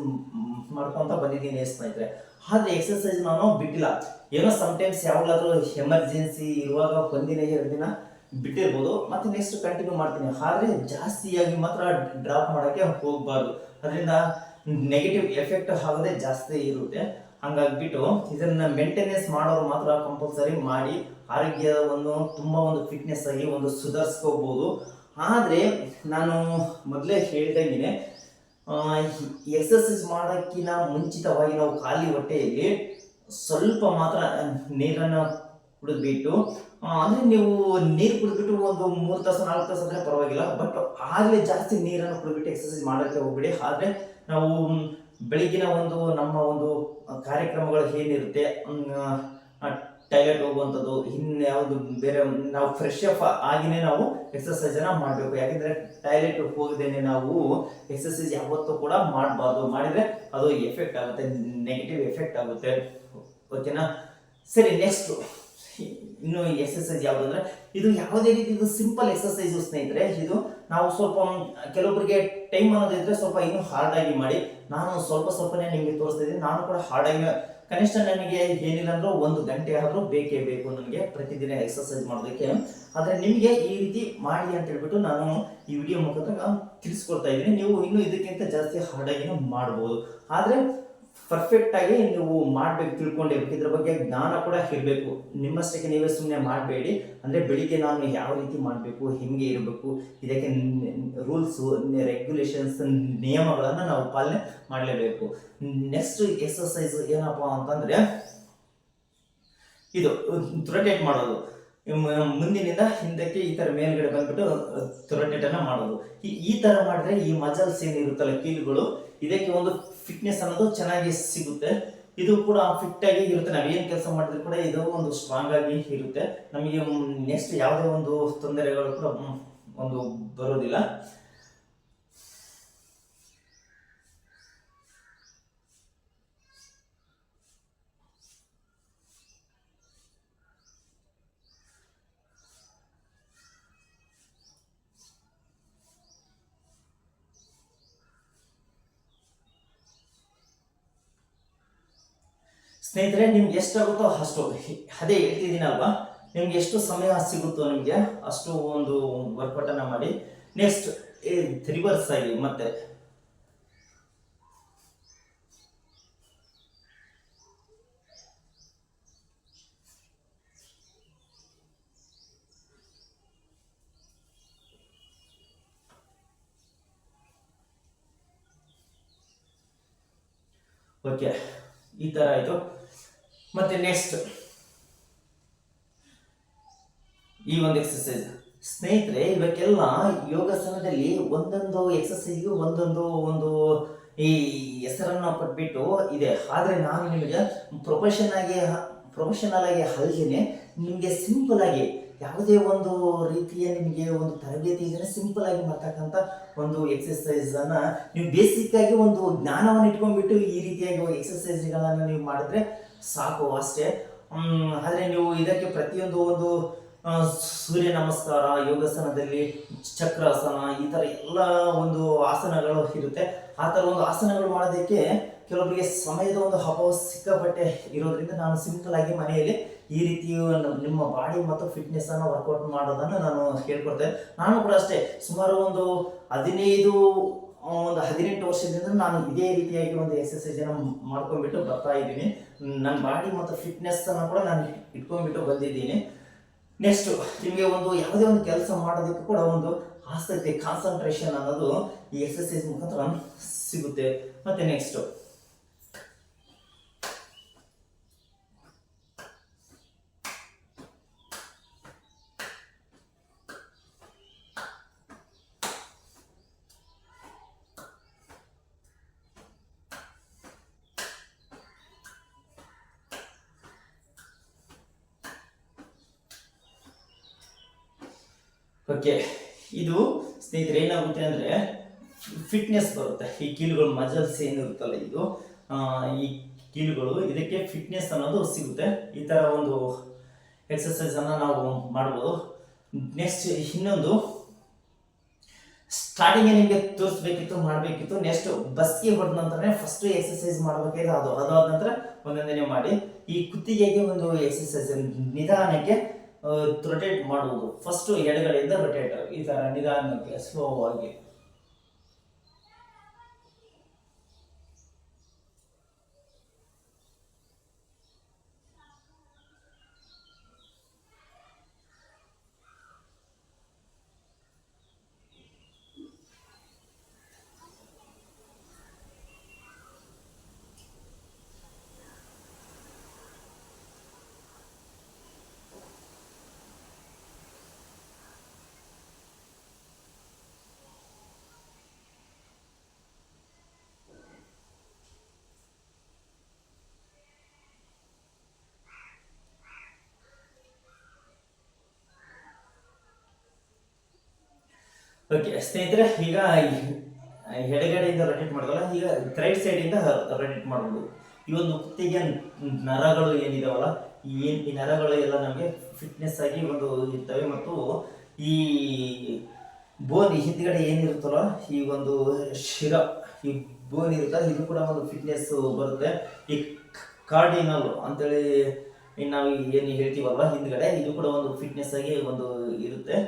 ಮಾಡ್ಕೊತ ಬಂದಿದ್ದೀನಿ ಸ್ನೇಹಿತರೆ. ಆದರೆ ಎಕ್ಸರ್ಸೈಸ್ ನಾನು ಬಿಟ್ಟಿಲ್ಲ. ಏನೋ ಸಮ್ಟೈಮ್ಸ್ ಯಾವಾಗಲಾದರೂ ಎಮರ್ಜೆನ್ಸಿ ಇರುವಾಗ ಒಂದಿನ 2 ದಿನ ಬಿಟ್ಟಿರ್ಬೋದು, ಮತ್ತೆ ನೆಕ್ಸ್ಟ್ ಕಂಟಿನ್ಯೂ ಮಾಡ್ತೀನಿ. ಆದರೆ ಜಾಸ್ತಿಯಾಗಿ ಮಾತ್ರ ಡ್ರಾಪ್ ಮಾಡೋಕ್ಕೆ ಹೋಗಬಾರ್ದು, ಅದರಿಂದ ನೆಗೆಟಿವ್ ಎಫೆಕ್ಟ್ ಆಗೋದೇ ಜಾಸ್ತಿ ಇರುತ್ತೆ. ಹಂಗಾಗ್ಬಿಟ್ಟು ಇದನ್ನ ಮೇಂಟೆನೆನ್ಸ್ ಮಾಡೋರು ಮಾತ್ರ ಕಂಪಲ್ಸರಿ ಮಾಡಿ ಆರೋಗ್ಯವನ್ನು ತುಂಬ ಒಂದು ಫಿಟ್ನೆಸ್ ಆಗಿ ಒಂದು ಸುಧಾರಿಸ್ಕೋಬಹುದು. ಆದರೆ ನಾನು ಮೊದಲೇ ಹೇಳ್ದಂಗೆ ಎಕ್ಸರ್ಸೈಸ್ ಮಾಡೋಕ್ಕಿಂತ ಮುಂಚಿತವಾಗಿ ನಾವು ಖಾಲಿ ಹೊಟ್ಟೆಯಲ್ಲಿ ಸ್ವಲ್ಪ ಮಾತ್ರ ನೀರನ್ನು ಕುಡಿದ್ಬಿಟ್ಟು, ಅಂದರೆ ನೀವು ನೀರು ಕುಡಿದ್ಬಿಟ್ಟು ಒಂದು 3 ತಾಸು 4 ತಾಸು ಅಂದರೆ ಪರವಾಗಿಲ್ಲ, ಬಟ್ ಆಗಲೇ ಜಾಸ್ತಿ ನೀರನ್ನು ಕುಡಿದ್ಬಿಟ್ಟು ಎಕ್ಸರ್ಸೈಸ್ ಮಾಡೋಕ್ಕೆ ಹೋಗ್ಬಿಡಿ. ಆದರೆ ನಾವು ಬೆಳಗಿನ ಒಂದು ನಮ್ಮ ಒಂದು ಕಾರ್ಯಕ್ರಮಗಳು ಏನಿರುತ್ತೆ, ಟಾಯ್ಲೆಟ್ ಹೋಗುವಂಥದ್ದು, ಇನ್ಯಾವುದು ಬೇರೆ, ನಾವು ಫ್ರೆಶ್ ಅಪ್ ಆಗಿನೇ ನಾವು ಎಕ್ಸರ್ಸೈಸನ್ನು ಮಾಡಬೇಕು. ಯಾಕೆಂದರೆ ಟಾಯ್ಲೆಟ್ ಹೋಗದೇನೆ ನಾವು ಎಕ್ಸರ್ಸೈಸ್ ಯಾವತ್ತೂ ಕೂಡ ಮಾಡಬಾರ್ದು. ಮಾಡಿದರೆ ಅದು ಎಫೆಕ್ಟ್ ಆಗುತ್ತೆ, ನೆಗೆಟಿವ್ ಎಫೆಕ್ಟ್ ಆಗುತ್ತೆ. ಓಕೆನಾ? ಸರಿ, ನೆಕ್ಸ್ಟು ಇನ್ನು ಎಕ್ಸರ್ಸೈಸ್ ಯಾವುದು ಅಂದರೆ ಇದು ಯಾವುದೇ ರೀತಿ ಇದು ಸಿಂಪಲ್ ಎಕ್ಸರ್ಸೈಸು ಸ್ನೇಹಿತರೆ. ಇದು ನಾವು ಸ್ವಲ್ಪ ಕೆಲವೊಬ್ಬರಿಗೆ ಟೈಮ್ ಅನ್ನೋದಿದ್ರೆ ಸ್ವಲ್ಪ ಇನ್ನೂ ಹಾರ್ಡಾಗಿ ಮಾಡಿ. ನಾನು ಸ್ವಲ್ಪನೇ ನಿಮಗೆ ತೋರಿಸ್ತಾ ಇದ್ದೀನಿ. ನಾನು ಕೂಡ ಹಾರ್ಡಾಗಿ ಕನಿಷ್ಠ ನನಗೆ ಏನಿಲ್ಲ ಅಂದರೂ 1 ಗಂಟೆ ಆದರೂ ಬೇಕೇ ಬೇಕು ನನಗೆ ಪ್ರತಿದಿನ ಎಕ್ಸರ್ಸೈಸ್ ಮಾಡೋದಕ್ಕೆ. ಆದರೆ ನಿಮಗೆ ಈ ರೀತಿ ಮಾಡಿ ಅಂತ ಹೇಳ್ಬಿಟ್ಟು ನಾನು ಈ ವಿಡಿಯೋ ಮುಖಾಂತರ ತಿಳಿಸ್ಕೊಡ್ತಾ ಇದ್ದೀನಿ. ನೀವು ಇನ್ನೂ ಇದಕ್ಕಿಂತ ಜಾಸ್ತಿ ಹಾರ್ಡಾಗಿನೂ ಮಾಡ್ಬೋದು. ಆದರೆ ಪರ್ಫೆಕ್ಟ್ ಆಗಿ ನೀವು ಮಾಡ್ಬೇಕು, ತಿಳ್ಕೊಂಡಿರ್ಬೇಕು, ಇದ್ರ ಬಗ್ಗೆ ಜ್ಞಾನ ಕೂಡ ಇರಬೇಕು. ನಿಮ್ಮಷ್ಟಕ್ಕೆ ನೀವೇ ಸುಮ್ಮನೆ ಮಾಡಬೇಡಿ. ಅಂದರೆ ಬೆಳಿಗ್ಗೆ ನಾನು ಯಾವ ರೀತಿ ಮಾಡಬೇಕು, ಹೆಂಗೆ ಇರಬೇಕು, ಇದಕ್ಕೆ ರೂಲ್ಸು, ರೆಗ್ಯುಲೇಷನ್ಸ್, ನಿಯಮಗಳನ್ನು ನಾವು ಪಾಲನೆ ಮಾಡಲೇಬೇಕು. ನೆಕ್ಸ್ಟ್ ಎಕ್ಸಸೈಸ್ ಏನಪ್ಪ ಅಂತಂದರೆ ಇದು ರೊಟೇಟ್ ಮಾಡೋದು. ಮುಂದಿನಿಂದ ಹಿಂದಕ್ಕೆ ಈ ತರ ಮೇಲ್ಗಡೆ ಬಂದ್ಬಿಟ್ಟು ರೊಟೇಟ್ ಅನ್ನ ಮಾಡೋದು. ಈ ತರ ಮಾಡಿದ್ರೆ ಈ ಮಜಲ್ಸ್ ಏನಿರುತ್ತಲ್ಲ, ಕೀಲುಗಳು, ಇದಕ್ಕೆ ಒಂದು ಫಿಟ್ನೆಸ್ ಅನ್ನೋದು ಚೆನ್ನಾಗಿ ಸಿಗುತ್ತೆ. ಇದು ಕೂಡ ಫಿಟ್ ಆಗಿ ಇರುತ್ತೆ. ನಾವೇನ್ ಕೆಲಸ ಮಾಡಿದ್ರು ಕೂಡ ಇದು ಒಂದು ಸ್ಟ್ರಾಂಗ್ ಆಗಿ ಇರುತ್ತೆ. ನಮಗೆ ನೆಕ್ಸ್ಟ್ ಯಾವುದೇ ಒಂದು ತೊಂದರೆಗಳು ಕೂಡ ಒಂದು ಬರೋದಿಲ್ಲ. ಸ್ನೇಹಿತರೆ, ನಿಮ್ಗೆ ಎಷ್ಟಾಗುತ್ತೋ ಅಷ್ಟು, ಅದೇ ಹೇಳ್ತಿದ್ದೀನಲ್ವಾ, ನಿಮ್ಗೆ ಎಷ್ಟು ಸಮಯ ಸಿಗುತ್ತೋ ನಿಮಗೆ ಅಷ್ಟು ಒಂದು ವರ್ಕೌಟ್ ಅನ್ನ ಮಾಡಿ. ನೆಕ್ಸ್ಟ್ ರಿವರ್ಸ್ ಆಗಿ ಮತ್ತೆ ಓಕೆ, ಈ ತರ ಆಯ್ತು. ಮತ್ತೆ ನೆಕ್ಸ್ಟ್ ಈ ಒಂದು ಎಕ್ಸಸೈಸ್ ಸ್ನೇಹಿತರೆ, ಇವಕ್ಕೆಲ್ಲ ಯೋಗಾಸನದಲ್ಲಿ ಒಂದೊಂದು ಎಕ್ಸಸೈಸ್ಗೂ ಒಂದೊಂದು ಒಂದು ಈ ಹೆಸರನ್ನು ಕೊಟ್ಬಿಟ್ಟು ಇದೆ. ಆದ್ರೆ ನಾನು ನಿಮಗೆ ಪ್ರೊಫೆಷನಲ್ ಆಗಿ ಅಲ್ದೇನೆ ನಿಮಗೆ ಸಿಂಪಲ್ ಆಗಿ ಯಾವುದೇ ಒಂದು ರೀತಿಯ ನಿಮಗೆ ಒಂದು ತರಬೇತಿ ಇದನ್ನ ಸಿಂಪಲ್ ಆಗಿ ಮಾಡ್ತಕ್ಕಂಥ ಒಂದು ಎಕ್ಸಸೈಸ್ ಅನ್ನ ನೀವು ಬೇಸಿಕ್ ಆಗಿ ಒಂದು ಜ್ಞಾನವನ್ನು ಇಟ್ಕೊಂಡ್ಬಿಟ್ಟು ಈ ರೀತಿಯಾಗಿ ಎಕ್ಸಸೈಸ್ಗಳನ್ನು ನೀವು ಮಾಡಿದ್ರೆ ಸಾಕು ಅಷ್ಟೇ. ಆದರೆ ನೀವು ಇದಕ್ಕೆ ಪ್ರತಿಯೊಂದು ಒಂದು ಸೂರ್ಯ ನಮಸ್ಕಾರ, ಯೋಗಾಸನದಲ್ಲಿ ಚಕ್ರಾಸನ, ಈ ಥರ ಎಲ್ಲ ಒಂದು ಆಸನಗಳು ಇರುತ್ತೆ. ಆ ಥರ ಒಂದು ಆಸನಗಳು ಮಾಡೋದಕ್ಕೆ ಕೆಲವೊಬ್ಬರಿಗೆ ಸಮಯದ ಒಂದು ಅಭಾವ ಸಿಕ್ಕಾಪಟ್ಟೆ ಇರೋದ್ರಿಂದ ನಾನು ಸಿಂಪಲ್ ಆಗಿ ಮನೆಯಲ್ಲಿ ಈ ರೀತಿ ನಿಮ್ಮ ಬಾಡಿ ಮತ್ತು ಫಿಟ್ನೆಸ್ ಅನ್ನು ವರ್ಕೌಟ್ ಮಾಡೋದನ್ನು ನಾನು ಹೇಳ್ಕೊಡ್ತೇನೆ. ನಾನು ಕೂಡ ಅಷ್ಟೇ ಸುಮಾರು ಒಂದು 18 ವರ್ಷದಿಂದ ನಾನು ಇದೇ ರೀತಿಯಾಗಿ ಒಂದು ಎಕ್ಸಸೈಸ್ ಮಾಡ್ಕೊಂಡ್ಬಿಟ್ಟು ಬರ್ತಾ ಇದ್ದೀನಿ. ನನ್ನ ಬಾಡಿ ಮತ್ತು ಫಿಟ್ನೆಸ್ ಅನ್ನು ಕೂಡ ನಾನು ಇಟ್ಕೊಂಡ್ಬಿಟ್ಟು ಬಂದಿದ್ದೀನಿ. ನೆಕ್ಸ್ಟ್ ನಿಮಗೆ ಒಂದು ಯಾವುದೇ ಒಂದು ಕೆಲಸ ಮಾಡೋದಕ್ಕೆ ಕೂಡ ಒಂದು ಆಸಕ್ತಿ, ಕಾನ್ಸಂಟ್ರೇಷನ್ ಅನ್ನೋದು ಈ ಎಕ್ಸಸೈಸ್ ಮುಖಾಂತರ ಸಿಗುತ್ತೆ. ಮತ್ತೆ ನೆಕ್ಸ್ಟ್ ಓಕೆ, ಇದು ಸ್ನೇಹಿತರೆ ಏನಾಗುತ್ತೆ ಅಂದರೆ ಫಿಟ್ನೆಸ್ ಬರುತ್ತೆ. ಈ ಕೀಲುಗಳು ಮಜಲ್ಸ್ ಏನಿರುತ್ತಲ್ಲ, ಇದು ಈ ಕೀಲುಗಳು, ಇದಕ್ಕೆ ಫಿಟ್ನೆಸ್ ಅನ್ನೋದು ಸಿಗುತ್ತೆ. ಈ ಥರ ಒಂದು ಎಕ್ಸಸೈಸನ್ನು ನಾವು ಮಾಡ್ಬೋದು. ನೆಕ್ಸ್ಟ್ ಇನ್ನೊಂದು ಸ್ಟಾರ್ಟಿಂಗ್ ನಿಮಗೆ ತೋರಿಸ್ಬೇಕಿತ್ತು, ಮಾಡಬೇಕಿತ್ತು. ನೆಕ್ಸ್ಟ್ ಬಸ್ಗೆ ಹೊಡೆದ ನಂತರ ಫಸ್ಟ್ ಎಕ್ಸಸೈಸ್ ಮಾಡಬೇಕಾಗಿದೆ. ಅದಾದ ನಂತರ ಒಂದೊಂದೇ ಮಾಡಿ ಈ ಕುತ್ತಿಗೆಗೆ ಒಂದು ಎಕ್ಸಸೈಸ್ ನಿಧಾನಕ್ಕೆ ರೊಟೇಟ್ ಮಾಡುವುದು. ಫಸ್ಟ್ ಎಡಗಡೆಯಿಂದ ರೊಟೇಟ್, ಈ ತರ ನಿಧಾನಕ್ಕೆ ಸ್ಲೋ ಆಗಿ. ಓಕೆ ಸ್ನೇಹಿತರೆ, ಈಗ ಎಡಗಡೆಯಿಂದ ರೊಟೇಟ್ ಮಾಡೋದಲ್ಲ, ಈಗ ರೈಟ್ ಸೈಡಿಂದ ರೊಟೇಟ್ ಮಾಡ್ಬೋದು. ಈ ಒಂದು ಕುತ್ತಿಗೆ ನರಗಳು ಏನಿದಾವಲ್ಲ, ಈ ನರಗಳು ಎಲ್ಲ ನಮಗೆ ಫಿಟ್ನೆಸ್ ಆಗಿ ಒಂದು ಇರ್ತವೆ. ಮತ್ತು ಈ ಬೋನ್ ಹಿಂದ್ಗಡೆ ಏನಿರುತ್ತಲ್ಲ, ಈ ಒಂದು ಶಿರ, ಈ ಬೋನ್ ಇರುತ್ತಲ್ಲ, ಇದು ಕೂಡ ಒಂದು ಫಿಟ್ನೆಸ್ ಬರುತ್ತೆ. ಈ ಕಾರ್ಡಿನಲ್ ಅಂತೇಳಿ ನಾವು ಏನು ಹೇಳ್ತೀವಲ್ವ ಹಿಂದ್ಗಡೆ, ಇದು ಕೂಡ ಒಂದು ಫಿಟ್ನೆಸ್ ಆಗಿ ಒಂದು ಇರುತ್ತೆ.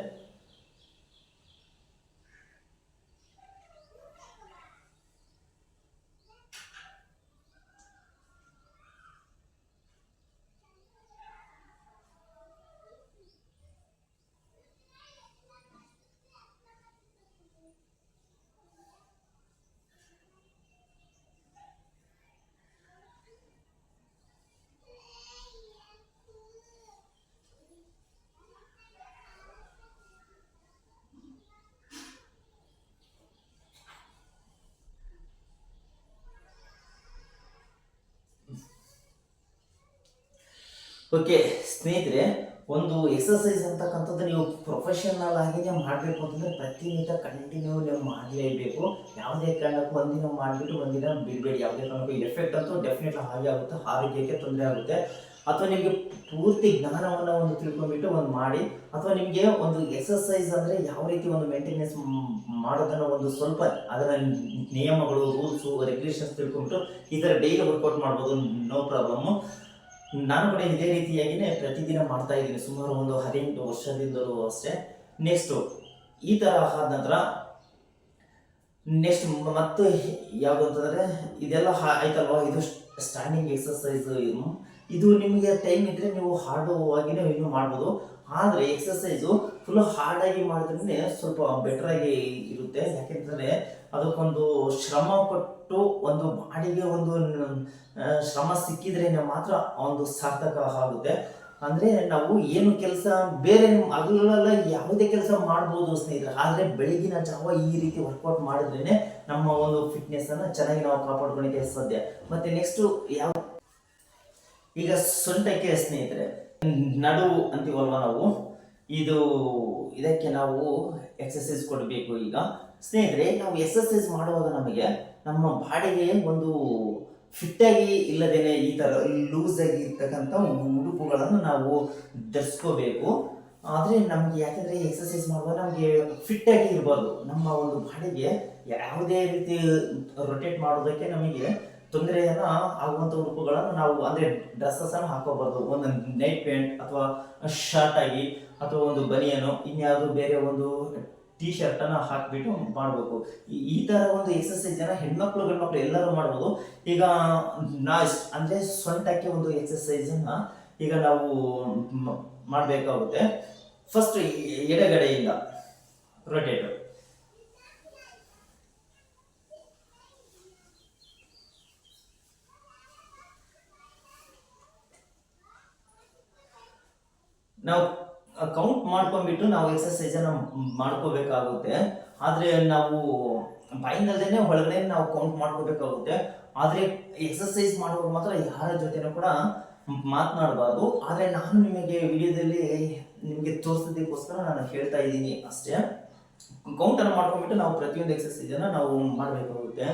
ಓಕೆ ಸ್ನೇಹಿತರೆ, ಒಂದು ಎಕ್ಸಸೈಸ್ ಅಂತಕ್ಕಂಥದ್ದು ನೀವು ಪ್ರೊಫೆಷನಲ್ ಆಗಿನೇ ಮಾಡಬೇಕು ಅಂತಂದರೆ ಪ್ರತಿನಿತ್ಯ ಕಂಟಿನ್ಯೂ ನೀವು ಮಾಡಲೇಬೇಕು. ಯಾವುದೇ ಕಾರಣಕ್ಕೂ ಒಂದಿನ ಮಾಡಿಬಿಟ್ಟು ಒಂದಿನ ಬಿಡಬೇಡಿ. ಯಾವುದೇ ಕಾರಣಕ್ಕೂ ಎಫೆಕ್ಟ್ ಅಂತೂ ಡೆಫಿನೆಟ್ಲಿ ಹಾಗೆ ಆಗುತ್ತೆ, ಆರೋಗ್ಯಕ್ಕೆ ತೊಂದರೆ ಆಗುತ್ತೆ. ಅಥವಾ ನಿಮಗೆ ಪೂರ್ತಿ ಜ್ಞಾನವನ್ನು ಒಂದು ತಿಳ್ಕೊಂಡ್ಬಿಟ್ಟು ಒಂದು ಮಾಡಿ, ಅಥವಾ ನಿಮಗೆ ಒಂದು ಎಕ್ಸಸೈಸ್ ಅಂದರೆ ಯಾವ ರೀತಿ ಒಂದು ಮೇಂಟೆನೆನ್ಸ್ ಮಾಡೋದನ್ನು ಒಂದು ಸ್ವಲ್ಪ ಅದರ ನಿಯಮಗಳು, ರೂಲ್ಸು, ರೆಗ್ಯುಲೇಷನ್ಸ್ ತಿಳ್ಕೊಂಡ್ಬಿಟ್ಟು ಈ ಥರ ಡೈಲಿ ವರ್ಕೌಟ್ ಮಾಡ್ಬೋದು, ನೋ ಪ್ರಾಬ್ಲಮ್ಮು. ನಾನು ಕೂಡ ಇದೇ ರೀತಿಯಾಗಿಯೇ ಪ್ರತಿದಿನ ಮಾಡ್ತಾ ಇದ್ದೀನಿ ಸುಮಾರು ಒಂದು 18 ವರ್ಷದಿಂದಲೂ ಅಷ್ಟೇ. ನೆಕ್ಸ್ಟು ಈ ಥರ ಆದ ನಂತರ ನೆಕ್ಸ್ಟ್ ಮತ್ತು ಯಾವುದು ಅಂತಂದರೆ ಇದೆಲ್ಲ ಆಯ್ತಲ್ವಾ, ಇದು ಸ್ಟ್ಯಾಂಡಿಂಗ್ ಎಕ್ಸಸೈಸ್. ಇದು ನಿಮಗೆ ಟೈಮ್ ಇದ್ದರೆ ನೀವು ಹಾರ್ಡವಾಗಿನೇ ಇನ್ನೂ ಮಾಡ್ಬೋದು. ಆದರೆ ಎಕ್ಸಸೈಸು ಫುಲ್ ಹಾರ್ಡಾಗಿ ಮಾಡಿದ್ರೆ ಸ್ವಲ್ಪ ಬೆಟ್ರಾಗಿ ಇರುತ್ತೆ. ಯಾಕೆಂತಂದರೆ ಅದಕ್ಕೊಂದು ಶ್ರಮ ಕೊಟ್ಟು ಒಂದು ಬಾಡಿಗೆ ಒಂದು ಶ್ರಮ ಸಿಕ್ಕಿದ್ರೆ ಮಾತ್ರ ಒಂದು ಸಾರ್ಥಕ ಆಗುತ್ತೆ. ಅಂದರೆ ನಾವು ಏನು ಕೆಲಸ ಬೇರೆ ಹಗಲೆಲ್ಲ ಯಾವುದೇ ಕೆಲಸ ಮಾಡ್ಬೋದು ಸ್ನೇಹಿತರೆ, ಆದರೆ ಬೆಳಗಿನ ಜಾವ ಈ ರೀತಿ ವರ್ಕೌಟ್ ಮಾಡಿದ್ರೇ ನಮ್ಮ ಒಂದು ಫಿಟ್ನೆಸ್ಸನ್ನು ಚೆನ್ನಾಗಿ ನಾವು ಕಾಪಾಡ್ಕೊಳ್ಳೋಕ್ಕೆ ಸಾಧ್ಯ. ಮತ್ತು ನೆಕ್ಸ್ಟು ಈಗ ಸೊಂಟಕ್ಕೆ ಸ್ನೇಹಿತರೆ ನಡು ಅಂತೀವಲ್ವ ನಾವು, ಇದಕ್ಕೆ ನಾವು ಎಕ್ಸಸೈಸ್ ಕೊಡಬೇಕು. ಈಗ ಸ್ನೇಹಿತರೆ, ನಾವು ಎಕ್ಸಸೈಸ್ ಮಾಡುವಾಗ ನಮಗೆ ನಮ್ಮ ಬಾಡಿಗೆ ಒಂದು ಫಿಟ್ಟಾಗಿ ಇಲ್ಲದೇನೆ ಈ ಥರ ಲೂಸಾಗಿ ಇರ್ತಕ್ಕಂಥ ಉಡುಪುಗಳನ್ನು ನಾವು ಧರಿಸ್ಕೋಬೇಕು. ಆದರೆ ನಮಗೆ ಯಾಕೆಂದರೆ ಎಕ್ಸಸೈಸ್ ಮಾಡುವಾಗ ನಮಗೆ ಫಿಟ್ಟಾಗಿ ಇರಬಾರ್ದು. ನಮ್ಮ ಒಂದು ಬಾಡಿಗೆ ಯಾವುದೇ ರೀತಿ ರೊಟೇಟ್ ಮಾಡೋದಕ್ಕೆ ನಮಗೆ ತೊಂದರೆಯನ್ನು ಆಗುವಂಥ ಉಡುಪುಗಳನ್ನು ನಾವು ಅಂದರೆ ಡ್ರೆಸ್ಸನ್ನು ಹಾಕೋಬಾರ್ದು. ಒಂದು ನೈಟ್ ಪ್ಯಾಂಟ್ ಅಥವಾ ಶರ್ಟ್ ಆಗಿ ಅಥವಾ ಒಂದು ಬನಿಯನು ಇನ್ಯಾವುದು ಬೇರೆ ಒಂದು ಟೀ ಶರ್ಟನ್ನು ಹಾಕಿಬಿಟ್ಟು ಮಾಡಬೇಕು. ಈ ಥರ ಒಂದು ಎಕ್ಸಸೈಸನ್ನು ಹೆಣ್ಮಕ್ಳು ಗಂಡ್ಮಕ್ಳು ಎಲ್ಲರೂ ಮಾಡ್ಬೋದು. ಈಗ ಅಂದರೆ ಸೊಂಟಕ್ಕೆ ಒಂದು ಎಕ್ಸಸೈಸನ್ನು ಈಗ ನಾವು ಮಾಡಬೇಕಾಗುತ್ತೆ. ಫಸ್ಟ್ ಎಡಗಡೆಯಿಂದ ರೊಟೇಟ್, ನಾವು ಕೌಂಟ್ ಮಾಡ್ಕೊಂಡ್ಬಿಟ್ಟು ನಾವು ಎಕ್ಸಸೈಸನ್ನು ಮಾಡ್ಕೋಬೇಕಾಗುತ್ತೆ. ಆದರೆ ನಾವು ಬಾಯಿನಲ್ಲೇ ಒಳಗಡೆ ನಾವು ಕೌಂಟ್ ಮಾಡ್ಕೋಬೇಕಾಗುತ್ತೆ. ಆದರೆ ಎಕ್ಸಸೈಸ್ ಮಾಡುವಾಗ ಮಾತ್ರ ಯಾರ ಜೊತೆನೂ ಕೂಡ ಮಾತನಾಡಬಾರ್ದು. ಆದರೆ ನಾನು ನಿಮಗೆ ವಿಡಿಯೋದಲ್ಲಿ ನಿಮಗೆ ತೋರಿಸೋದಕ್ಕೋಸ್ಕರ ನಾನು ಹೇಳ್ತಾ ಇದ್ದೀನಿ ಅಷ್ಟೇ. ಕೌಂಟನ್ನು ಮಾಡ್ಕೊಂಡ್ಬಿಟ್ಟು ನಾವು ಪ್ರತಿಯೊಂದು ಎಕ್ಸಸೈಸನ್ನು ನಾವು ಮಾಡಬೇಕಾಗುತ್ತೆ.